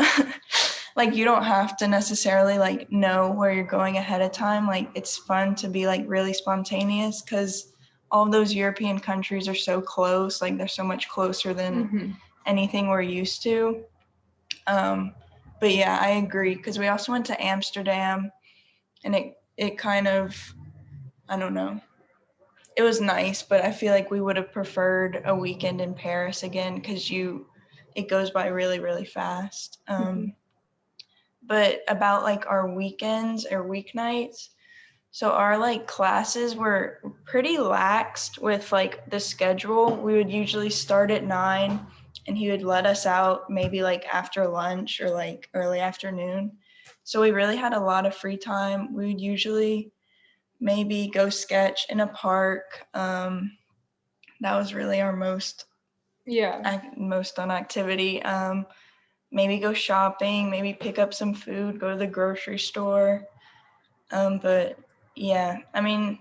like, you don't have to necessarily like know where you're going ahead of time. Like, it's fun to be like really spontaneous, because all of those European countries are so close. Like, they're so much closer than anything we're used to. But yeah, I agree, because we also went to Amsterdam, and it kind of, I don't know, it was nice, but I feel like we would have preferred a weekend in Paris again, because it goes by really, really fast. But about like our weekends or weeknights, so our like classes were pretty laxed with like the schedule. We would usually start at 9, and he would let us out maybe like after lunch or like early afternoon. So we really had a lot of free time. We would usually maybe go sketch in a park. That was really our most fun activity. Maybe go shopping, maybe pick up some food, go to the grocery store. But yeah, I mean,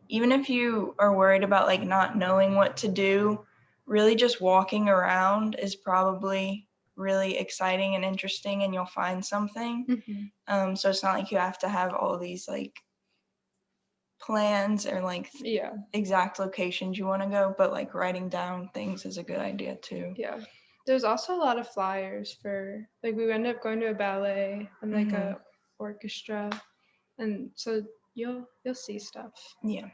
even if you are worried about like not knowing what to do, really just walking around is probably really exciting and interesting, and you'll find something. So it's not like you have to have all these like plans or like exact locations you want to go, but like writing down things is a good idea too.
Yeah. There's also a lot of flyers for, like, we ended up going to a ballet and like a orchestra, and so you'll see stuff.
Yeah.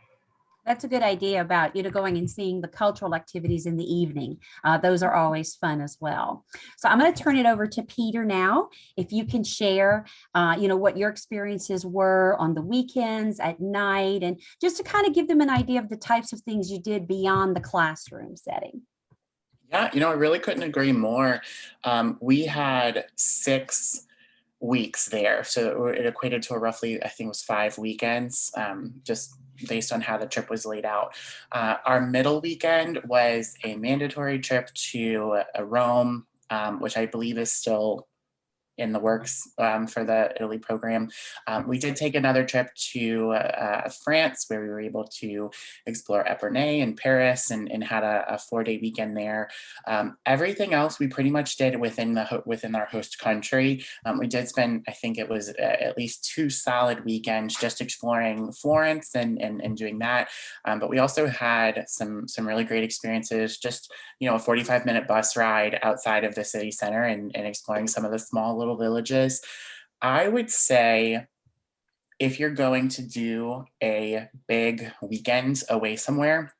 That's a good idea about, going and seeing the cultural activities in the evening. Those are always fun as well. So I'm going to turn it over to Peter now. If you can share, what your experiences were on the weekends, at night, and just to kind of give them an idea of the types of things you did beyond the classroom setting.
Yeah, I really couldn't agree more. We had 6 weeks there. So it equated to roughly, I think it was 5 weekends, just based on how the trip was laid out. Our middle weekend was a mandatory trip to Rome, which I believe is still in the works for the Italy program. We did take another trip to France, where we were able to explore Epernay and Paris, and had a 4-day weekend there. Everything else we pretty much did within our host country. We did spend, I think it was at least 2 solid weekends just exploring Florence and doing that. But we also had some really great experiences, just a 45-minute bus ride outside of the city center and exploring some of the small little villages. I would say if you're going to do a big weekend away somewhere,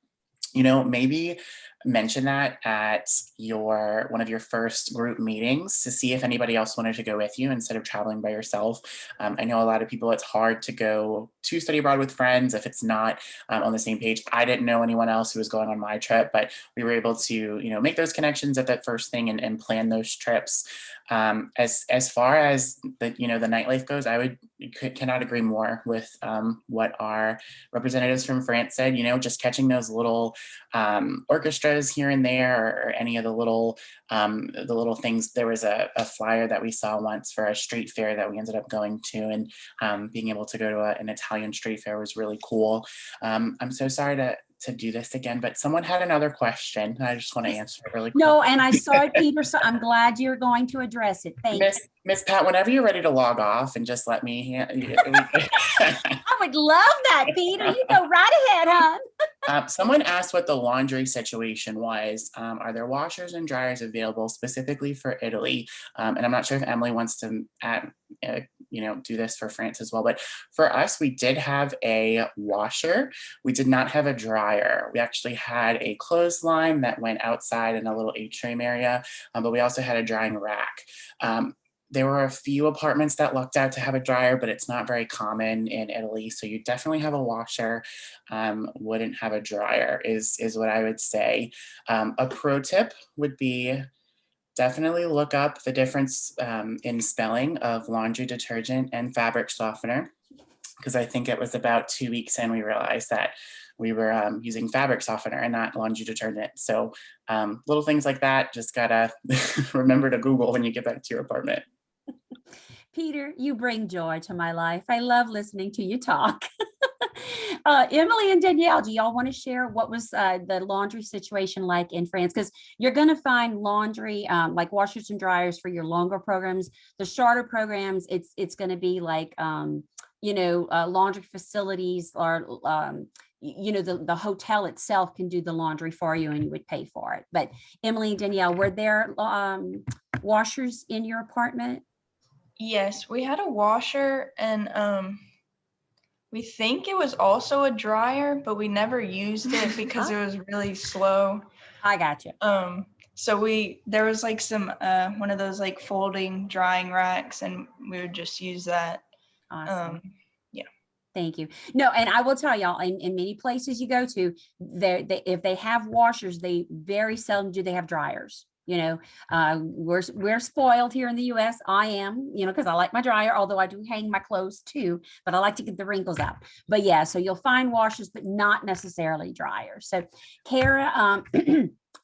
maybe mention that at one of your first group meetings to see if anybody else wanted to go with you instead of traveling by yourself. I know a lot of people, it's hard to go to study abroad with friends if it's not on the same page. I didn't know anyone else who was going on my trip, but we were able to, make those connections at that first thing and plan those trips. As far as the nightlife goes, cannot agree more with what our representatives from France said. Just catching those little orchestras here and there, or any of the little things. There was a flyer that we saw once for a street fair that we ended up going to, and being able to go to an Italian street fair was really cool. I'm so sorry to do this again, but someone had another question. I just want to answer it really quick.
No, and I saw it, Peter, so I'm glad you're going to address it. Thank you.
Miss Pat, whenever you're ready to log off and just let me.
I would love that, Peter. You go right ahead, hon.
Someone asked what the laundry situation was. Are there washers and dryers available specifically for Italy? And I'm not sure if Emily wants to do this for France as well. But for us, we did have a washer. We did not have a dryer. We actually had a clothesline that went outside in a little atrium area, but we also had a drying rack. There were a few apartments that lucked out to have a dryer, but it's not very common in Italy. So you definitely have a washer, wouldn't have a dryer is what I would say. A pro tip would be definitely look up the difference in spelling of laundry detergent and fabric softener, because I think it was about 2 weeks in we realized that we were using fabric softener and not laundry detergent. So little things like that, just gotta remember to Google when you get back to your apartment.
Peter, you bring joy to my life. I love listening to you talk. Emily and Danielle, do y'all want to share what was the laundry situation like in France? Because you're going to find laundry, like washers and dryers for your longer programs. The shorter programs, it's going to be like, laundry facilities, or, the hotel itself can do the laundry for you and you would pay for it. But Emily and Danielle, were there washers in your apartment?
Yes, we had a washer, and we think it was also a dryer, but we never used it because it was really slow.
I got you.
So there was like some one of those like folding drying racks, and we would just use that.
Awesome.
Yeah.
Thank you. No, and I will tell y'all, in many places you go to, if they have washers, they very seldom do they have dryers. We're spoiled here in the US. I am, because I like my dryer, although I do hang my clothes too, but I like to get the wrinkles out. But yeah, so you'll find washers, but not necessarily dryers. So Kara,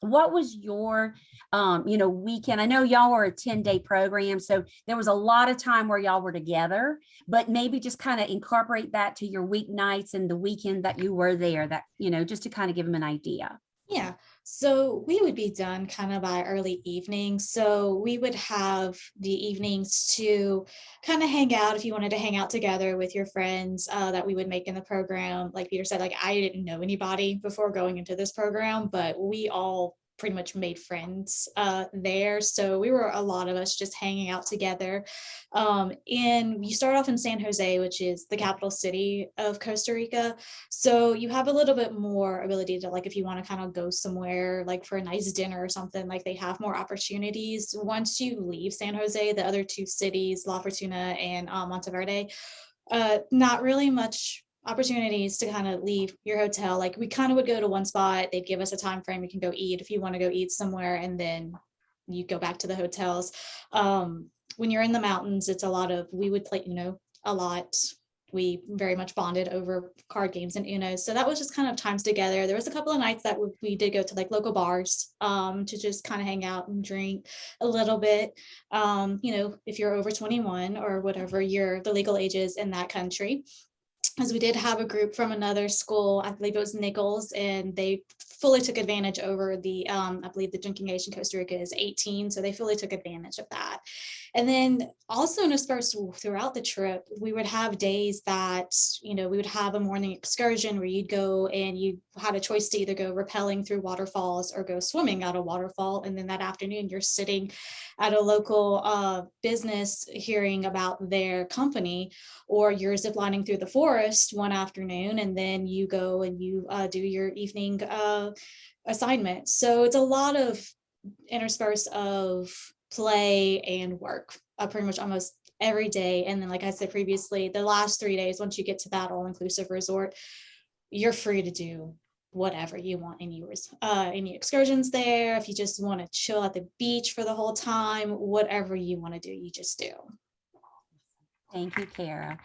what was your, weekend? I know y'all were a 10-day program, so there was a lot of time where y'all were together, but maybe just kind of incorporate that to your weeknights and the weekend that you were there, that, just to kind of give them an idea.
Yeah, so we would be done kind of by early evening. So we would have the evenings to kind of hang out if you wanted to hang out together with your friends that we would make in the program. Like Peter said, like I didn't know anybody before going into this program, but we all pretty much made friends there. So we were a lot of us just hanging out together. And you start off in San Jose, which is the capital city of Costa Rica. So you have a little bit more ability to, like, if you want to kind of go somewhere like for a nice dinner or something, like they have more opportunities. Once you leave San Jose, the other two cities, La Fortuna and Monteverde, not really much opportunities to kind of leave your hotel. Like we kind of would go to one spot, they'd give us a time frame, we can go eat if you want to go eat somewhere, and then you go back to the hotels. When you're in the mountains, it's a lot of, we would play a lot. We very much bonded over card games and Uno. So that was just kind of times together. There was a couple of nights that we did go to like local bars to just kind of hang out and drink a little bit. If you're over 21 or whatever the legal age is in that country. As we did have a group from another school, I believe it was Nichols, and they fully took advantage over I believe the drinking age in Costa Rica is 18, so they fully took advantage of that. And then also interspersed throughout the trip, we would have days that, we would have a morning excursion where you'd go and you had a choice to either go rappelling through waterfalls or go swimming at a waterfall. And then that afternoon, you're sitting at a local business hearing about their company, or you're ziplining through the forest one afternoon, and then you go and you do your evening assignment. So it's a lot of interspersed of play and work pretty much almost every day. And then, like I said previously, the last 3 days, once you get to that all-inclusive resort, you're free to do whatever you want. Any excursions there, if you just want to chill at the beach for the whole time, whatever you want to do, you just do.
Thank you, Kara.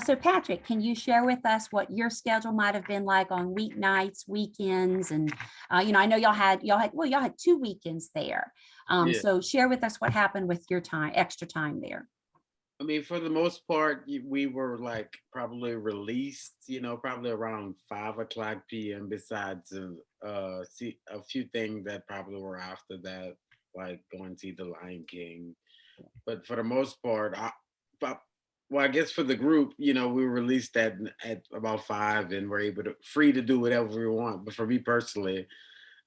So Patrick, can you share with us what your schedule might have been like on weeknights, weekends? And, I know y'all had 2 weekends there.
Yeah.
So share with us what happened with your extra time there.
I mean, for the most part, we were like probably released, probably around 5:00 p.m. besides see a few things that probably were after that, like going to see The Lion King. But for the most part, I guess for the group, we were released at about 5 and we're free to do whatever we want. But for me personally,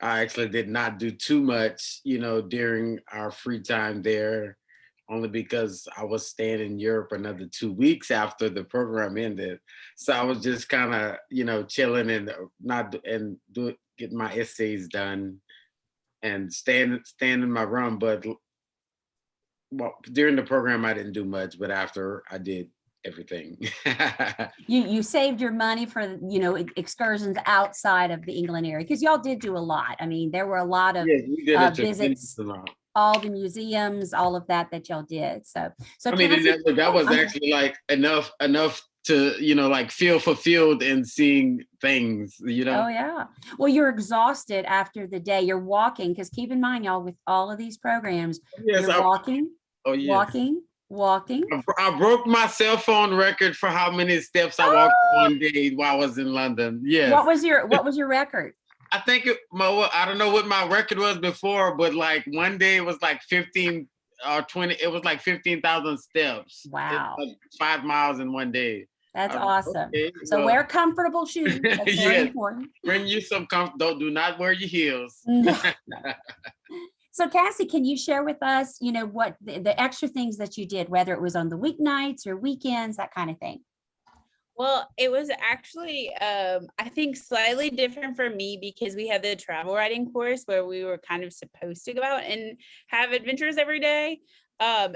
I actually did not do too much, during our free time there, only because I was staying in Europe another 2 weeks after the program ended. So I was just kind of, chilling and getting my essays done and staying in my room. But during the program, I didn't do much, but after I did everything.
You saved your money for, excursions outside of the England area, because y'all did do a lot. I mean, there were a lot of
we did
visits, all the museums, all of that y'all did. So
I mean,
Cassie,
that was actually like enough to, like feel fulfilled in seeing things,
Oh yeah. Well, you're exhausted after the day. You're walking, because keep in mind, y'all, with all of these programs,
Yes,
you're walking. Walking.
I broke my cell phone record for how many steps I walked one day while I was in London. Yes.
What was your record?
I think I don't know what my record was before, but like one day it was like 15 or 20. It was like 15,000 steps.
Wow.
Like 5 miles in one day.
That's awesome. Okay, so wear comfortable shoes. That's very important.
Bring you some comfort. Do not wear your heels.
So Cassie, can you share with us, what the extra things that you did, whether it was on the weeknights or weekends, that kind of thing?
Well, it was actually, I think slightly different for me because we had the travel writing course where we were kind of supposed to go out and have adventures every day.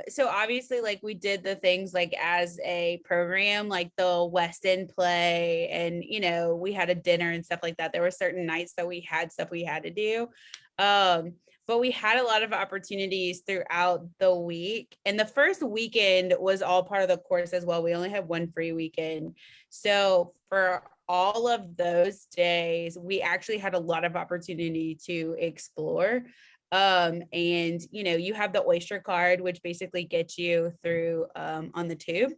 So obviously, like, we did the things like as a program, like the West End play, and, we had a dinner and stuff like that. There were certain nights that we had stuff we had to do. But we had a lot of opportunities throughout the week. And the first weekend was all part of the course as well. We only had one free weekend. So for all of those days, we actually had a lot of opportunity to explore. And, you have the Oyster card, which basically gets you through on the tube,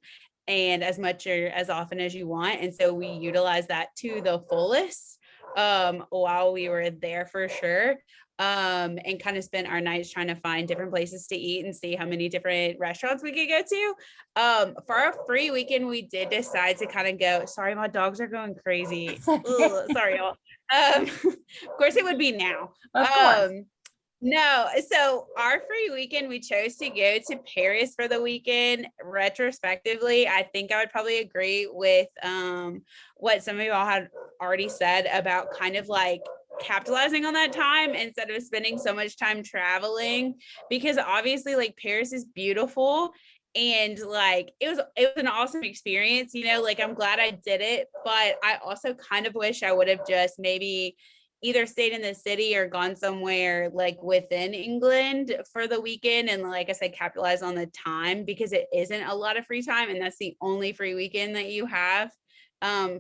and as much or as often as you want. And so we utilize that to the fullest while we were there, for sure. and kind of spent our nights trying to find different places to eat and see how many different restaurants we could go to. For our free weekend, we did decide to kind of go. Sorry, my dogs are going crazy.
It's okay.
Ugh, sorry, y'all. Of course, it would be now.
Of course.
No, so our free weekend, we chose to go to Paris for the weekend. Retrospectively, I think I would probably agree with what some of y'all had already said about kind of like capitalizing on that time instead of spending so much time traveling, because obviously like Paris is beautiful and like it was an awesome experience, you know, like I'm glad I did it, but I also kind of wish I would have just maybe either stayed in the city or gone somewhere like within England for the weekend. And like I said, capitalize on the time, because it isn't a lot of free time. And that's the only free weekend that you have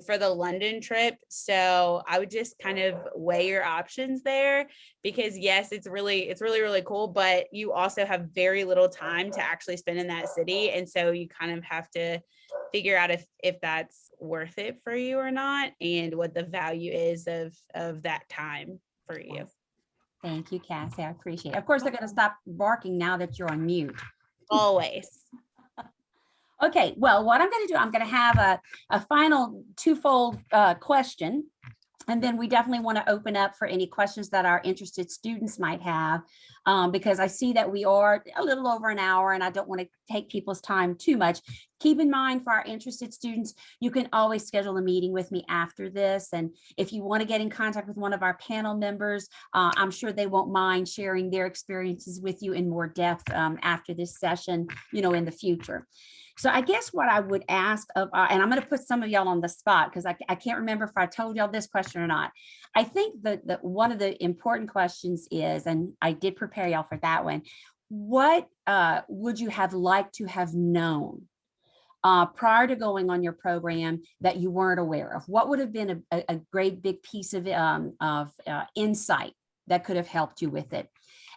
for the London trip. So I would just kind of weigh your options there, because yes, it's really, really cool, but you also have very little time to actually spend in that city. And so you kind of have to figure out if that's worth it for you or not, and what the value is of that time for you.
Thank you, Cassie. I appreciate it. Of course, they're going to stop barking now that you're on mute.
Always.
Okay, well, what I'm going to do, I'm going to have a final twofold question. And then we definitely want to open up for any questions that our interested students might have, because I see that we are a little over an hour and I don't want to take people's time too much. Keep in mind, for our interested students, you can always schedule a meeting with me after this. And if you want to get in contact with one of our panel members, I'm sure they won't mind sharing their experiences with you in more depth after this session, you know, in the future. So I guess what I would ask of, and I'm going to put some of y'all on the spot because I can't remember if I told y'all this question or not. I think that one of the important questions is, and I did prepare y'all for that one, what would you have liked to have known prior to going on your program that you weren't aware of? What would have been a great big piece of insight that could have helped you with it?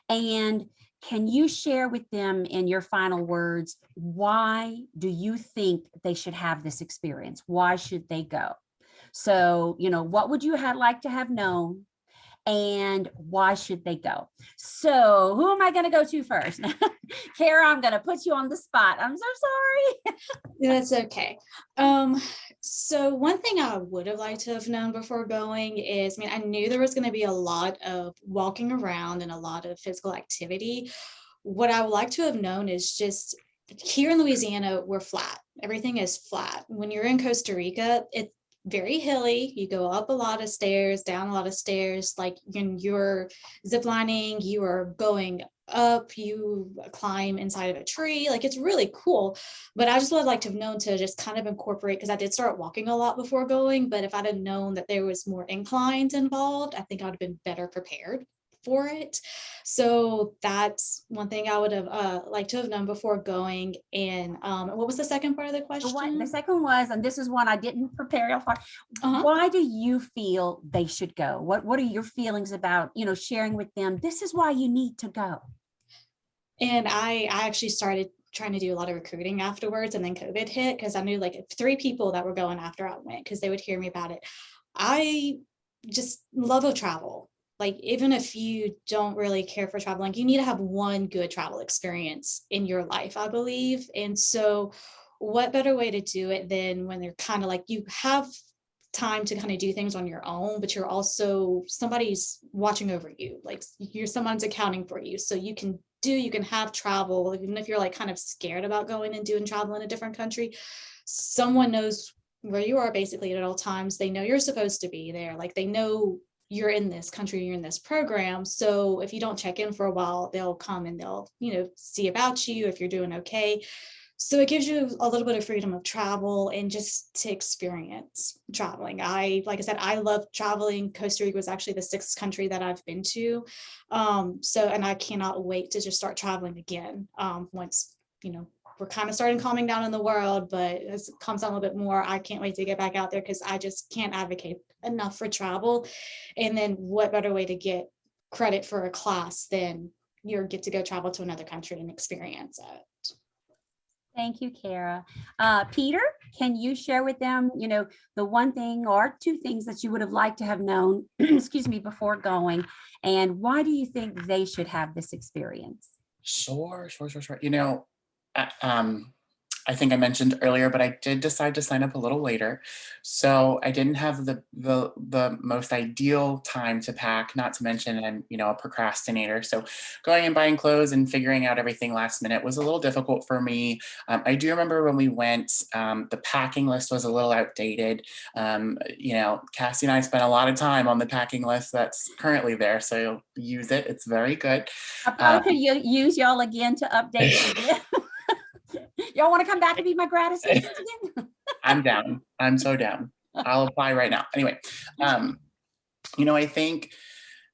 And can you share with them in your final words, why do you think they should have this experience? Why should they go? So, you know, what would you have liked to have known? And why should they go? So who am I going to go to first? Kara, I'm going to put you on the spot. I'm so sorry.
That's okay. So one thing I would have liked to have known before going is, I mean, I knew there was going to be a lot of walking around and a lot of physical activity. What I would like to have known is just here in Louisiana, we're flat. Everything is flat. When you're in Costa Rica, it's very hilly. You go up a lot of stairs, down a lot of stairs. Like when you're ziplining, you are going up, you climb inside of a tree. Like it's really cool. But I just would like to have known to just kind of incorporate, because I did start walking a lot before going, but if I'd have known that there was more inclines involved, I think I would have been better prepared for it. So that's one thing I would have liked to have known before going. And what was the second part of the question?
The second was, and this is one I didn't prepare you for. Why do you feel they should go? What are your feelings about, you know, sharing with them, this is why you need to go?
And I actually started trying to do a lot of recruiting afterwards, and then COVID hit, because I knew like 3 people that were going after I went, because they would hear me about it. I just love to travel. Like, even if you don't really care for traveling, you need to have one good travel experience in your life, I believe. And so what better way to do it than when they're kind of like, you have time to kind of do things on your own, but you're also, somebody's watching over you, like someone's accounting for you. So you can have travel, even if you're like kind of scared about going and doing travel in a different country. Someone knows where you are basically at all times. They know you're supposed to be there. Like, they know you're in this country, you're in this program. So if you don't check in for a while, they'll come and they'll, you know, see about you if you're doing okay. So it gives you a little bit of freedom of travel and just to experience traveling. Like I said, I love traveling. Costa Rica was actually the 6th country that I've been to. And I cannot wait to just start traveling again. Once, you know, we're kind of starting calming down in the world, but as it comes down a little bit more, I can't wait to get back out there, because I just can't advocate enough for travel. And then what better way to get credit for a class than you get to go travel to another country and experience it.
Thank you, Kara. Peter, can you share with them, the one thing or two things that you would have liked to have known, excuse me, before going, and why do you think they should have this experience?
Sure. Uh, um, I think I mentioned earlier, but I did decide to sign up a little later. So I didn't have the most ideal time to pack, not to mention I'm, a procrastinator. So going and buying clothes and figuring out everything last minute was a little difficult for me. I do remember when we went, the packing list was a little outdated. Cassie and I spent a lot of time on the packing list that's currently there. So use it. It's very good.
I probably could use y'all again to update it again. Y'all want to come back and be my grad assistants again?
I'm down. I'm so down. I'll apply right now. Anyway, I think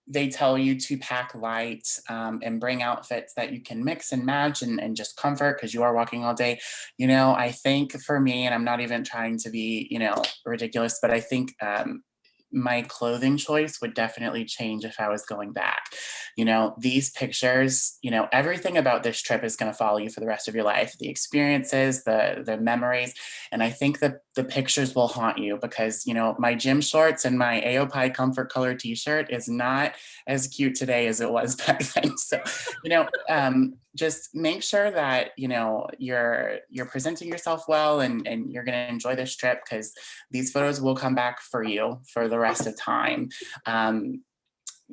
they tell you to pack light and bring outfits that you can mix and match and just comfort because you are walking all day. I think for me, and I'm not even trying to be, ridiculous, but I think my clothing choice would definitely change if I was going back. These pictures, everything about this trip is going to follow you for the rest of your life. The experiences, the memories. And I think that the pictures will haunt you because, my gym shorts and my AOPI comfort color t-shirt is not as cute today as it was back then. So, just make sure that, you're presenting yourself well and you're going to enjoy this trip because these photos will come back for you for the rest of time.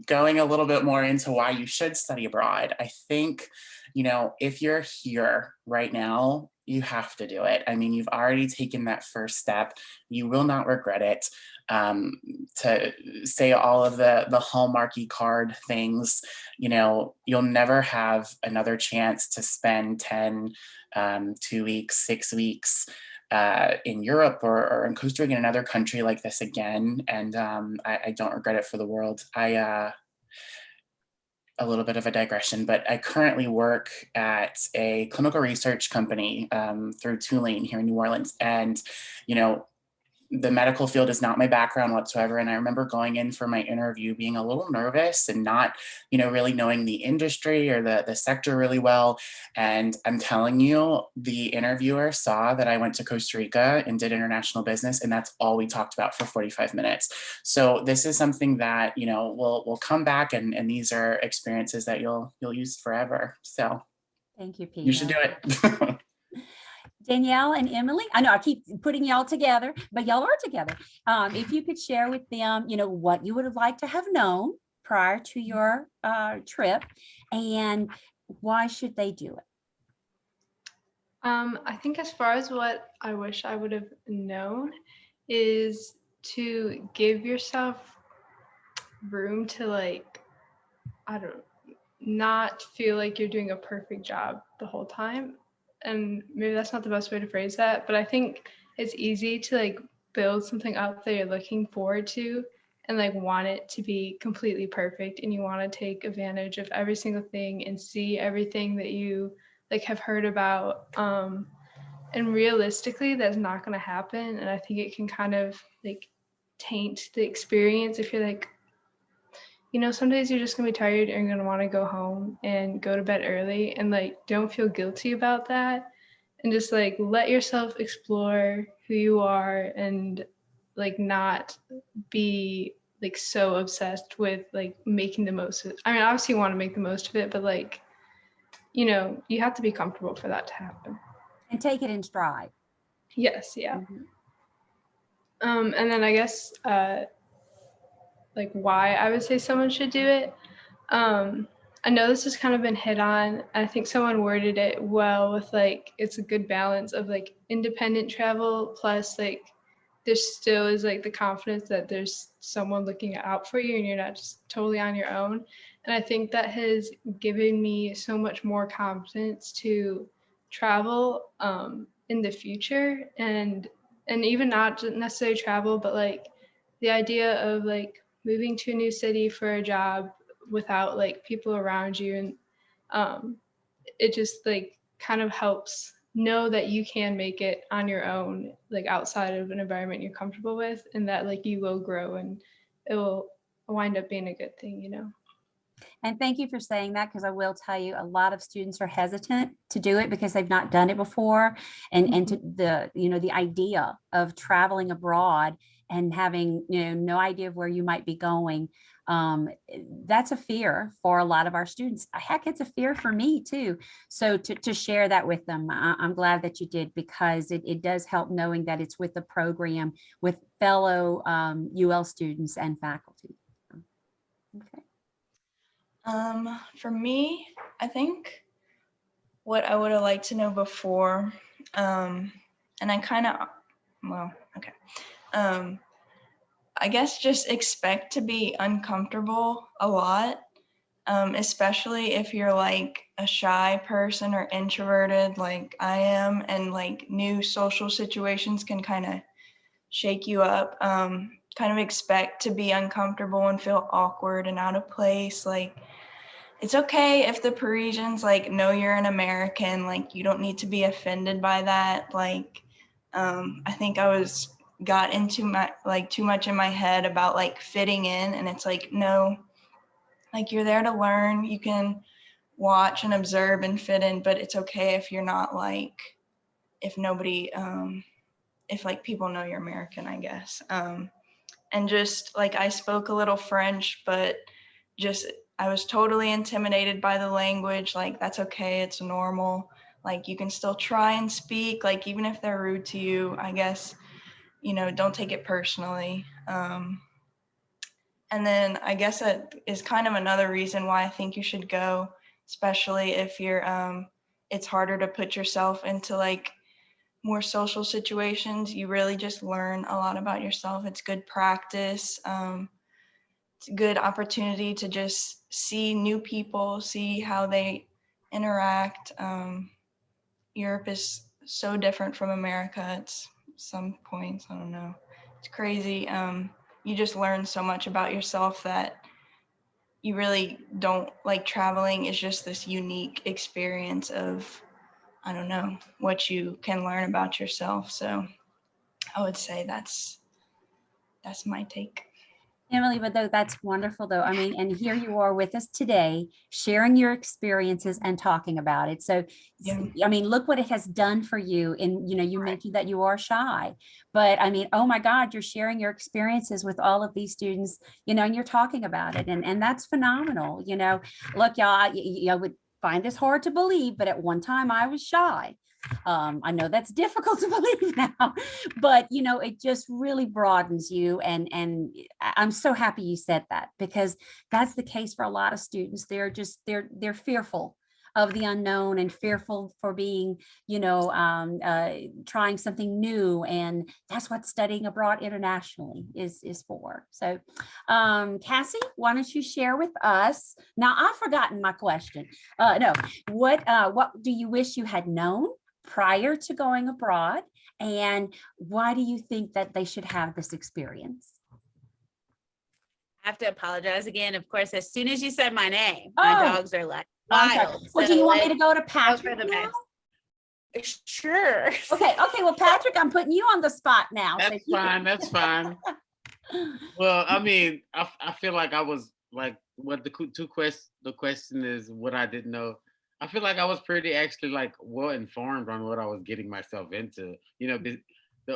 Going a little bit more into why you should study abroad, I think, if you're here right now, you have to do it. I mean, you've already taken that first step. You will not regret it. To say all of the Hallmarky card things, you'll never have another chance to spend 10, 2 weeks, 6 weeks in Europe or in Costa Rica in another country like this again. And I don't regret it for the world. A little bit of a digression, but I currently work at a clinical research company through Tulane here in New Orleans. And, the medical field is not my background whatsoever. And I remember going in for my interview being a little nervous and not, really knowing the industry or the sector really well. And I'm telling you, the interviewer saw that I went to Costa Rica and did international business. And that's all we talked about for 45 minutes. So this is something that, will come back and these are experiences that you'll use forever. So
thank you, Peter.
You should do it.
Danielle and Emily, I know I keep putting y'all together, but y'all are together. If you could share with them, what you would have liked to have known prior to your trip and why should they do it?
I think as far as what I wish I would have known is to give yourself room to not feel like you're doing a perfect job the whole time. And maybe that's not the best way to phrase that, but I think it's easy to build something up that you're looking forward to and want it to be completely perfect. And you want to take advantage of every single thing and see everything that you have heard about. And realistically, that's not going to happen. And I think it can kind of taint the experience if you're some days you're just gonna be tired and you're gonna want to go home and go to bed early and don't feel guilty about that and just let yourself explore who you are and not be so obsessed with making the most of it. I mean, obviously you want to make the most of it, but you have to be comfortable for that to happen.
And take it in stride.
Yes, yeah. And then I guess why I would say someone should do it. I know this has kind of been hit on. I think someone worded it well with it's a good balance of independent travel plus there still is the confidence that there's someone looking out for you and you're not just totally on your own. And I think that has given me so much more confidence to travel in the future and even not necessarily travel, but the idea of moving to a new city for a job without people around you and it just kind of helps know that you can make it on your own outside of an environment you're comfortable with and that you will grow and it will wind up being a good thing.
And thank you for saying that, because I will tell you, a lot of students are hesitant to do it because they've not done it before. And to the, the idea of traveling abroad and having, no idea of where you might be going. That's a fear for a lot of our students. Heck, it's a fear for me too. So to share that with them, I'm glad that you did, because it does help knowing that it's with the program with fellow UL students and faculty. Okay.
For me, I think what I would have liked to know before, and I kind of, well, okay. I guess just expect to be uncomfortable a lot, especially if you're like a shy person or introverted like I am, and like new social situations can kind of shake you up. Kind of expect to be uncomfortable and feel awkward and out of place. Like, it's okay if the Parisians like know you're an American, like you don't need to be offended by that. Like, I think got into my too much in my head about like fitting in, and it's like, no, like you're there to learn. You can watch and observe and fit in, but it's okay if you're not like, if nobody, if like people know you're American, I guess. And just like I spoke a little French, but just I was totally intimidated by the language. Like, that's okay, it's normal. Like, you can still try and speak, like even if they're rude to you, I guess, don't take it personally. And then I guess that is kind of another reason why I think you should go, especially if you're, it's harder to put yourself into like more social situations. You really just learn a lot about yourself. It's good practice. It's a good opportunity to just see new people, see how they interact. Europe is so different from America at some points. I don't know. It's crazy. You just learn so much about yourself that you really don't like. Traveling is just this unique experience of, I don't know, what you can learn about yourself. So I would say that's my take.
Emily, but that's wonderful though. I mean, and here you are with us today, sharing your experiences and talking about it. So,
Yeah.
I mean, look what it has done for you. And, you mentioned that you are shy, but I mean, oh my God, you're sharing your experiences with all of these students, and you're talking about it. And that's phenomenal. Look, y'all, I would find this hard to believe, but at one time I was shy. I know that's difficult to believe now, but it just really broadens you. And I'm so happy you said that, because that's the case for a lot of students. They're fearful of the unknown and fearful for being, trying something new. And that's what studying abroad internationally is for. So, Cassie, why don't you share with us? Now, I've forgotten my question. No, what do you wish you had known prior to going abroad, and why do you think that they should have this experience?
I have to apologize again. Of course, as soon as you said my name, my dogs are like wild.
Well, do you want me to go to Patrick now?
Sure.
Okay. Well, Patrick, I'm putting you on the spot now.
That's fine. That's fine. Well, I mean, I feel like I was like, what the question is what I didn't know. I feel like I was pretty actually like well informed on what I was getting myself into.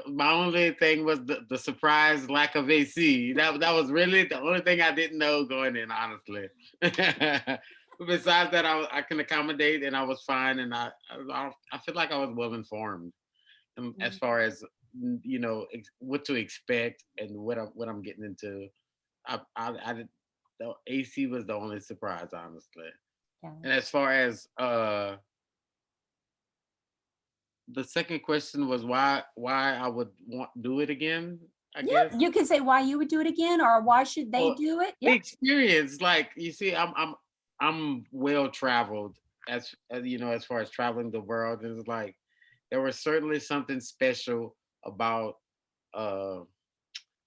My only thing was the surprise lack of AC. That was really the only thing I didn't know going in, honestly. Besides that, I can accommodate, and I was fine, and I feel like I was well informed as far as what to expect and what I'm getting into. The AC was the only surprise, honestly.
Yeah.
And as far as the second question was why I would do it again, I guess.
You can say why you would do it again, or why should they do it.
The experience, like, you see, I'm well traveled as as far as traveling the world. It's like there was certainly something special about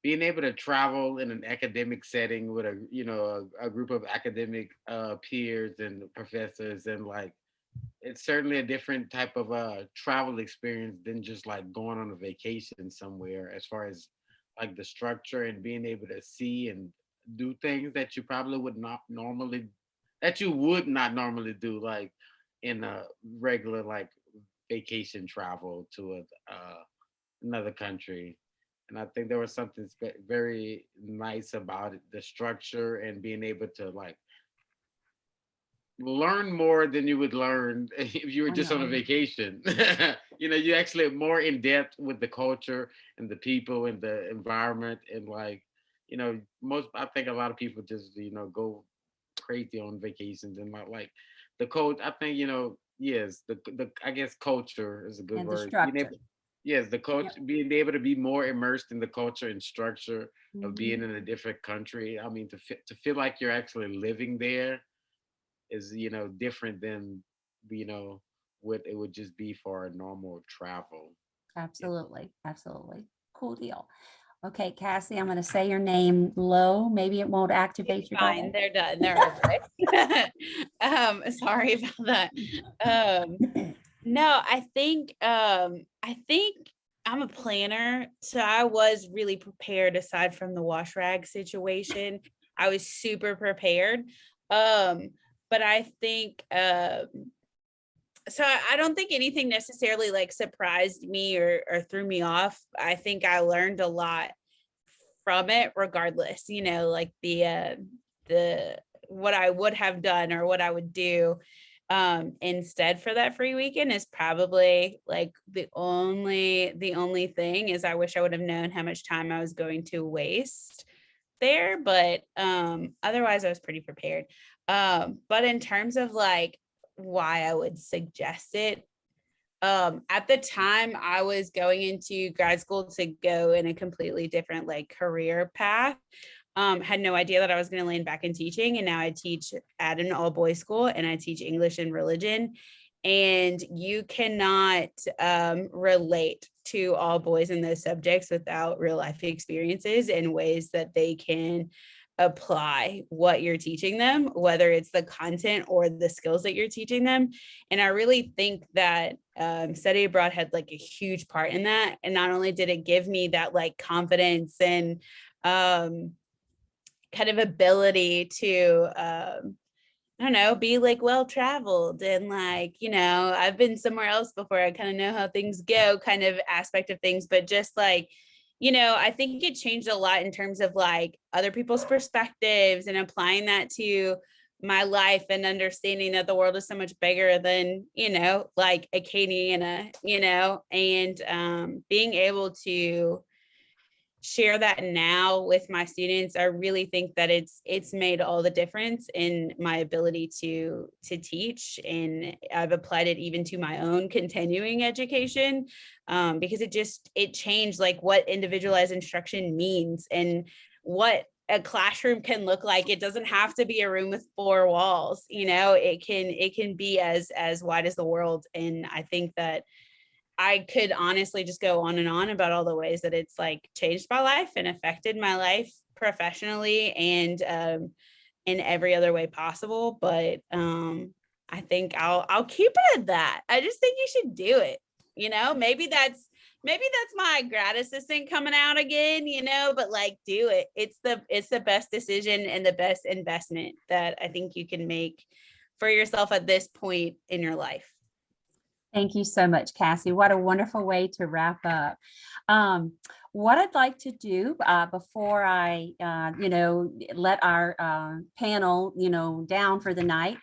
being able to travel in an academic setting with a group of academic peers and professors, and like it's certainly a different type of travel experience than just like going on a vacation somewhere, as far as like the structure and being able to see and do things that you probably would not normally that you would not normally do, like in a regular like vacation travel to another country. And I think there was something very nice about it, the structure and being able to like learn more than you would learn if you were
I
just on a
know.
vacation. You actually more in depth with the culture and the people and the environment and like, most I think a lot of people just, go crazy on vacations and not like the code. I think, yes, the I guess culture is a good
And the
word.
structure.
Yes, the
Yep.
culture, being able to be more immersed in the culture and structure of being
Mhm.
in a different country. I mean, to feel like you're actually living there is different than what it would just be for a normal travel.
Absolutely. Absolutely. Cool deal. Okay, Cassie, I'm going to say your name low. Maybe it won't activate your
Fine,
dog.
they're done. They're over it. Sorry about that. No, I think I'm a planner, so I was really prepared aside from the wash rag situation. I was super prepared. Um, but I think so I don't think anything necessarily like surprised me or threw me off. I think I learned a lot from it regardless, like the what I would have done or what I would do instead for that free weekend is probably like the only thing is I wish I would have known how much time I was going to waste there, but otherwise I was pretty prepared. But in terms of like why I would suggest it, at the time I was going into grad school to go in a completely different like career path. Had no idea that I was going to land back in teaching, and now I teach at an all boys school and I teach English and religion, and you cannot relate to all boys in those subjects without real life experiences and ways that they can apply what you're teaching them, whether it's the content or the skills that you're teaching them. And I really think that study abroad had like a huge part in that. And not only did it give me that like confidence and kind of ability to I don't know, be like well traveled and like, I've been somewhere else before. I kind of know how things go, kind of aspect of things, but just like, I think it changed a lot in terms of like other people's perspectives and applying that to my life and understanding that the world is so much bigger than, like a Katie and and being able to share that now with my students. I really think that it's made all the difference in my ability to teach, and I've applied it even to my own continuing education, because it changed like what individualized instruction means and what a classroom can look like. It doesn't have to be a room with four walls, it can be as wide as the world. And I think that I could honestly just go on and on about all the ways that it's like changed my life and affected my life professionally and in every other way possible. But I think I'll keep it at that. I just think you should do it. Maybe that's my grad assistant coming out again, but like do it. It's the best decision and the best investment that I think you can make for yourself at this point in your life.
Thank you so much, Cassie. What a wonderful way to wrap up. What I'd like to do before I, let our panel, down for the night,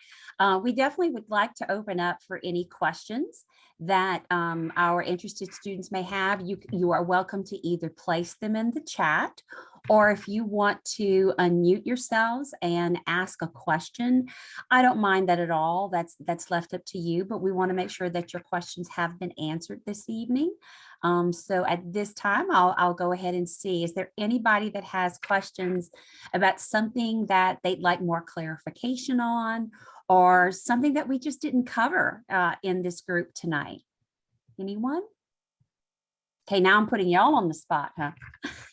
we definitely would like to open up for any questions that our interested students may have. You are welcome to either place them in the chat, or if you want to unmute yourselves and ask a question, I don't mind that at all. That's left up to you, but we want to make sure that your questions have been answered this evening. So at this time, I'll go ahead and see, is there anybody that has questions about something that they'd like more clarification on, or something that we just didn't cover in this group tonight? Anyone? Okay, now I'm putting y'all on the spot, huh?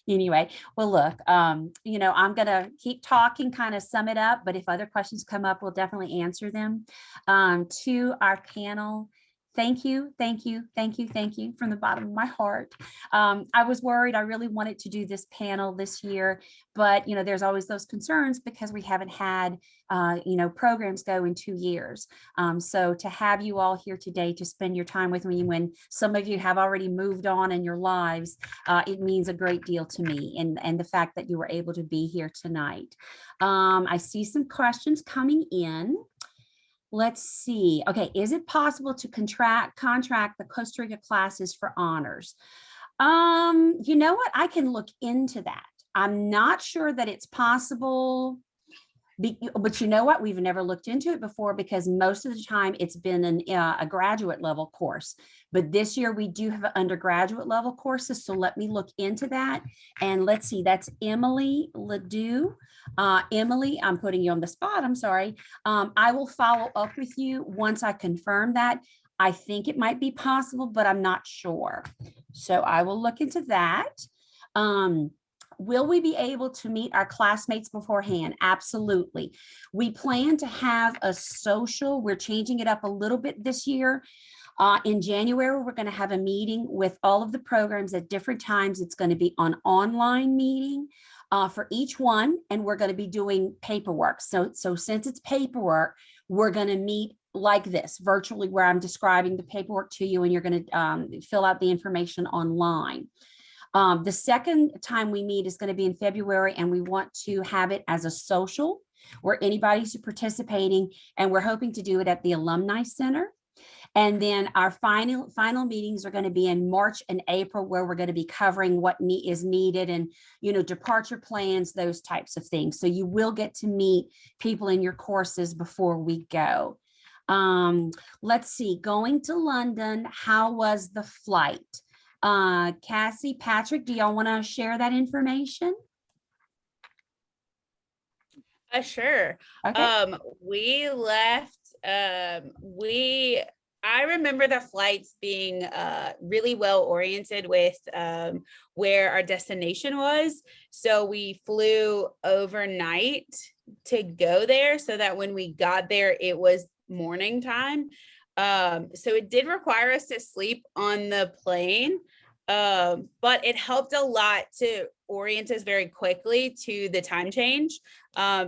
Anyway, well, look, I'm going to keep talking, kind of sum it up, but if other questions come up, we'll definitely answer them. To our panel, Thank you, thank you, thank you, thank you from the bottom of my heart. I was worried. I really wanted to do this panel this year, but there's always those concerns because we haven't had programs go in 2 years. So to have you all here today to spend your time with me when some of you have already moved on in your lives, it means a great deal to me, and the fact that you were able to be here tonight. I see some questions coming in. Let's see. Okay, is it possible to contract the Costa Rica classes for honors? You know what? I can look into that. I'm not sure that it's possible, but you know what? We've never looked into it before because most of the time it's been a graduate level course. But this year we do have undergraduate level courses. So let me look into that. And let's see, that's Emily Ledoux. Emily, I'm putting you on the spot. I'm sorry. I will follow up with you once I confirm that. I think it might be possible, but I'm not sure. So I will look into that. Will we be able to meet our classmates beforehand? Absolutely. We plan to have a social. We're changing it up a little bit this year. In January, we're going to have a meeting with all of the programs at different times. It's going to be an online meeting for each one, and we're going to be doing paperwork. So since it's paperwork, we're going to meet like this virtually, where I'm describing the paperwork to you, and you're going to fill out the information online. The second time we meet is going to be in February, and we want to have it as a social where anybody's participating, and we're hoping to do it at the Alumni Center. And then our final meetings are going to be in March and April, where we're going to be covering what is needed and, departure plans, those types of things. So you will get to meet people in your courses before we go. Let's see, going to London, how was the flight? Cassie, Patrick, do y'all want to share that information?
Sure.
Okay.
We left, I remember the flights being really well oriented with where our destination was. So we flew overnight to go there so that when we got there, it was morning time. So it did require us to sleep on the plane, but it helped a lot to orient us very quickly to the time change,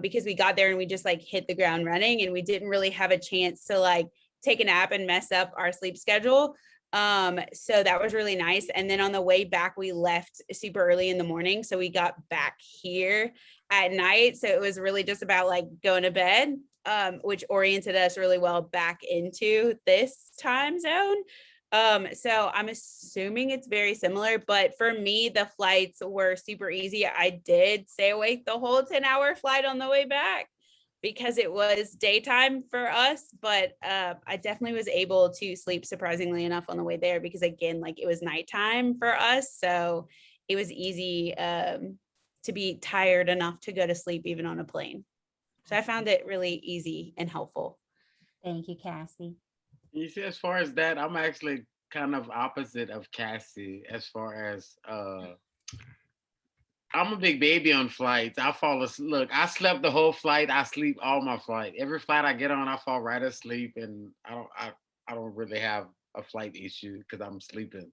because we got there and we just hit the ground running, and we didn't really have a chance to take a nap and mess up our sleep schedule. So that was really nice. And then on the way back, we left super early in the morning. So we got back here at night. So it was really just about going to bed, which oriented us really well back into this time zone. So I'm assuming it's very similar, but for me, the flights were super easy. I did stay awake the whole 10-hour flight on the way back because it was daytime for us, but I definitely was able to sleep surprisingly enough on the way there because again, it was nighttime for us. So it was easy to be tired enough to go to sleep even on a plane. So I found it really easy and helpful.
Thank you, Cassie.
You see, as far as that, I'm actually kind of opposite of Cassie as far as I'm a big baby on flights. I fall asleep. Look, I slept the whole flight. I sleep all my flight. Every flight I get on, I fall right asleep, and I don't really have a flight issue because I'm sleeping.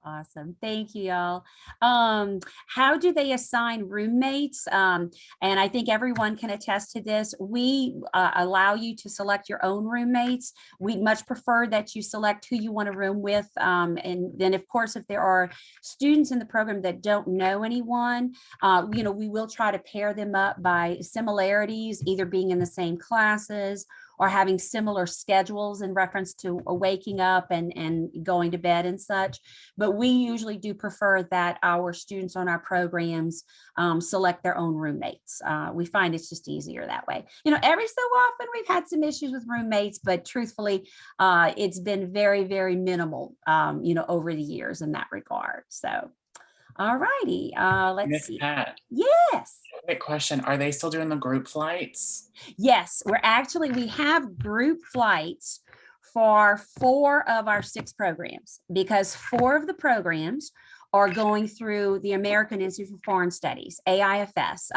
Awesome. Thank you, y'all. How do they assign roommates? And I think everyone can attest to this. We allow you to select your own roommates. We'd much prefer that you select who you want to room with. And then, of course, if there are students in the program that don't know anyone, we will try to pair them up by similarities, either being in the same classes or having similar schedules in reference to waking up and going to bed and such. But we usually do prefer that our students on our programs select their own roommates. We find it's just easier that way. Every so often we've had some issues with roommates, but truthfully, it's been very, very minimal, over the years in that regard. So, all righty, let's
Miss
see.
Pat,
Yes.
quick question. Are they still doing the group flights?
Yes, we have group flights for 4 of our 6 programs because 4 of the programs are going through the American Institute for Foreign Studies, AIFS.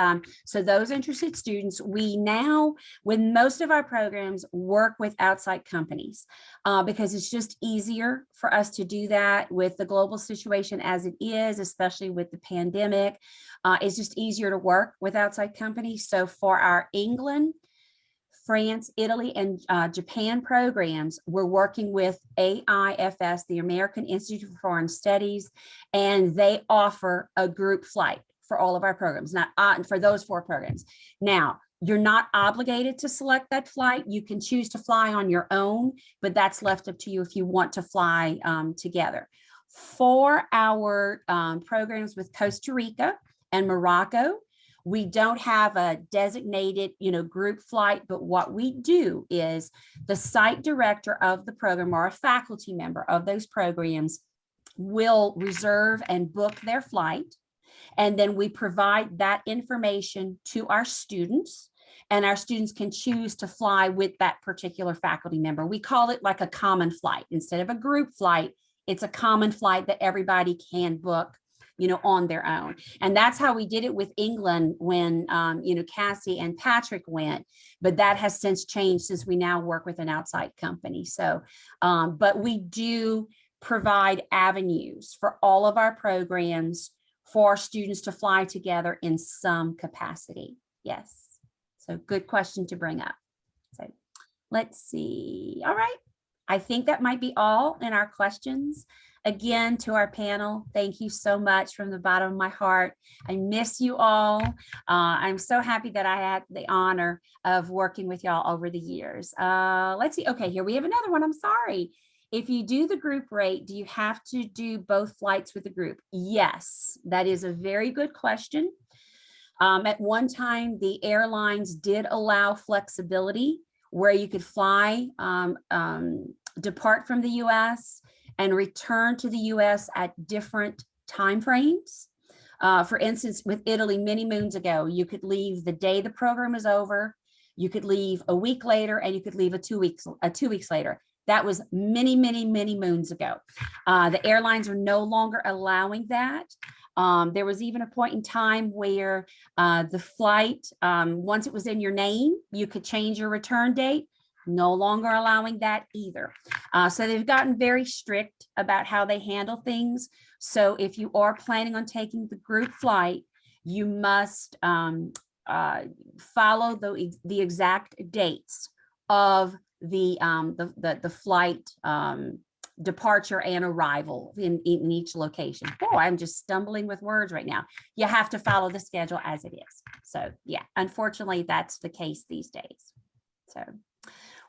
So those interested students, we now, with most of our programs, work with outside companies because it's just easier for us to do that with the global situation as it is, especially with the pandemic. It's just easier to work with outside companies. So for our England, France, Italy, and Japan programs, we're working with AIFS, the American Institute for Foreign Studies, and they offer a group flight for all of our programs, not for those 4 programs. Now, you're not obligated to select that flight. You can choose to fly on your own, but that's left up to you if you want to fly together. For our programs with Costa Rica and Morocco, we don't have a designated, group flight, but what we do is the site director of the program or a faculty member of those programs will reserve and book their flight. And then we provide that information to our students, and our students can choose to fly with that particular faculty member. We call it like a common flight. Instead of a group flight, it's a common flight that everybody can book on their own. And that's how we did it with England when, Cassie and Patrick went, but that has since changed since we now work with an outside company. So, but we do provide avenues for all of our programs for students to fly together in some capacity. Yes. So good question to bring up. So let's see. All right. I think that might be all in our questions. Again, to our panel, thank you so much from the bottom of my heart. I miss you all. I'm so happy that I had the honor of working with y'all over the years. Let's see. Okay, here we have another one. I'm sorry. If you do the group rate, do you have to do both flights with the group? Yes, that is a very good question. At one time, the airlines did allow flexibility where you could fly, depart from the US and return to the US at different timeframes. For instance, with Italy many moons ago, you could leave the day the program is over, you could leave a week later, and you could leave 2 weeks later. That was many, many, many moons ago. The airlines are no longer allowing that. There was even a point in time where the flight, once it was in your name, you could change your return date. No longer allowing that either. So they've gotten very strict about how they handle things. So if you are planning on taking the group flight, you must follow the exact dates of the flight departure and arrival in each location. Oh, I'm just stumbling with words right now. You have to follow the schedule as it is. So yeah, unfortunately, that's the case these days. So.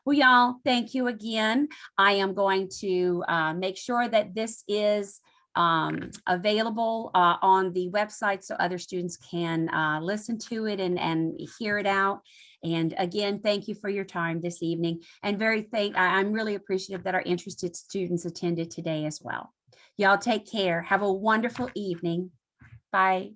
Well, y'all, thank you again. I am going to make sure that this is available on the website so other students can listen to it and hear it out. And again, thank you for your time this evening. And I'm really appreciative that our interested students attended today as well. Y'all take care. Have a wonderful evening. Bye.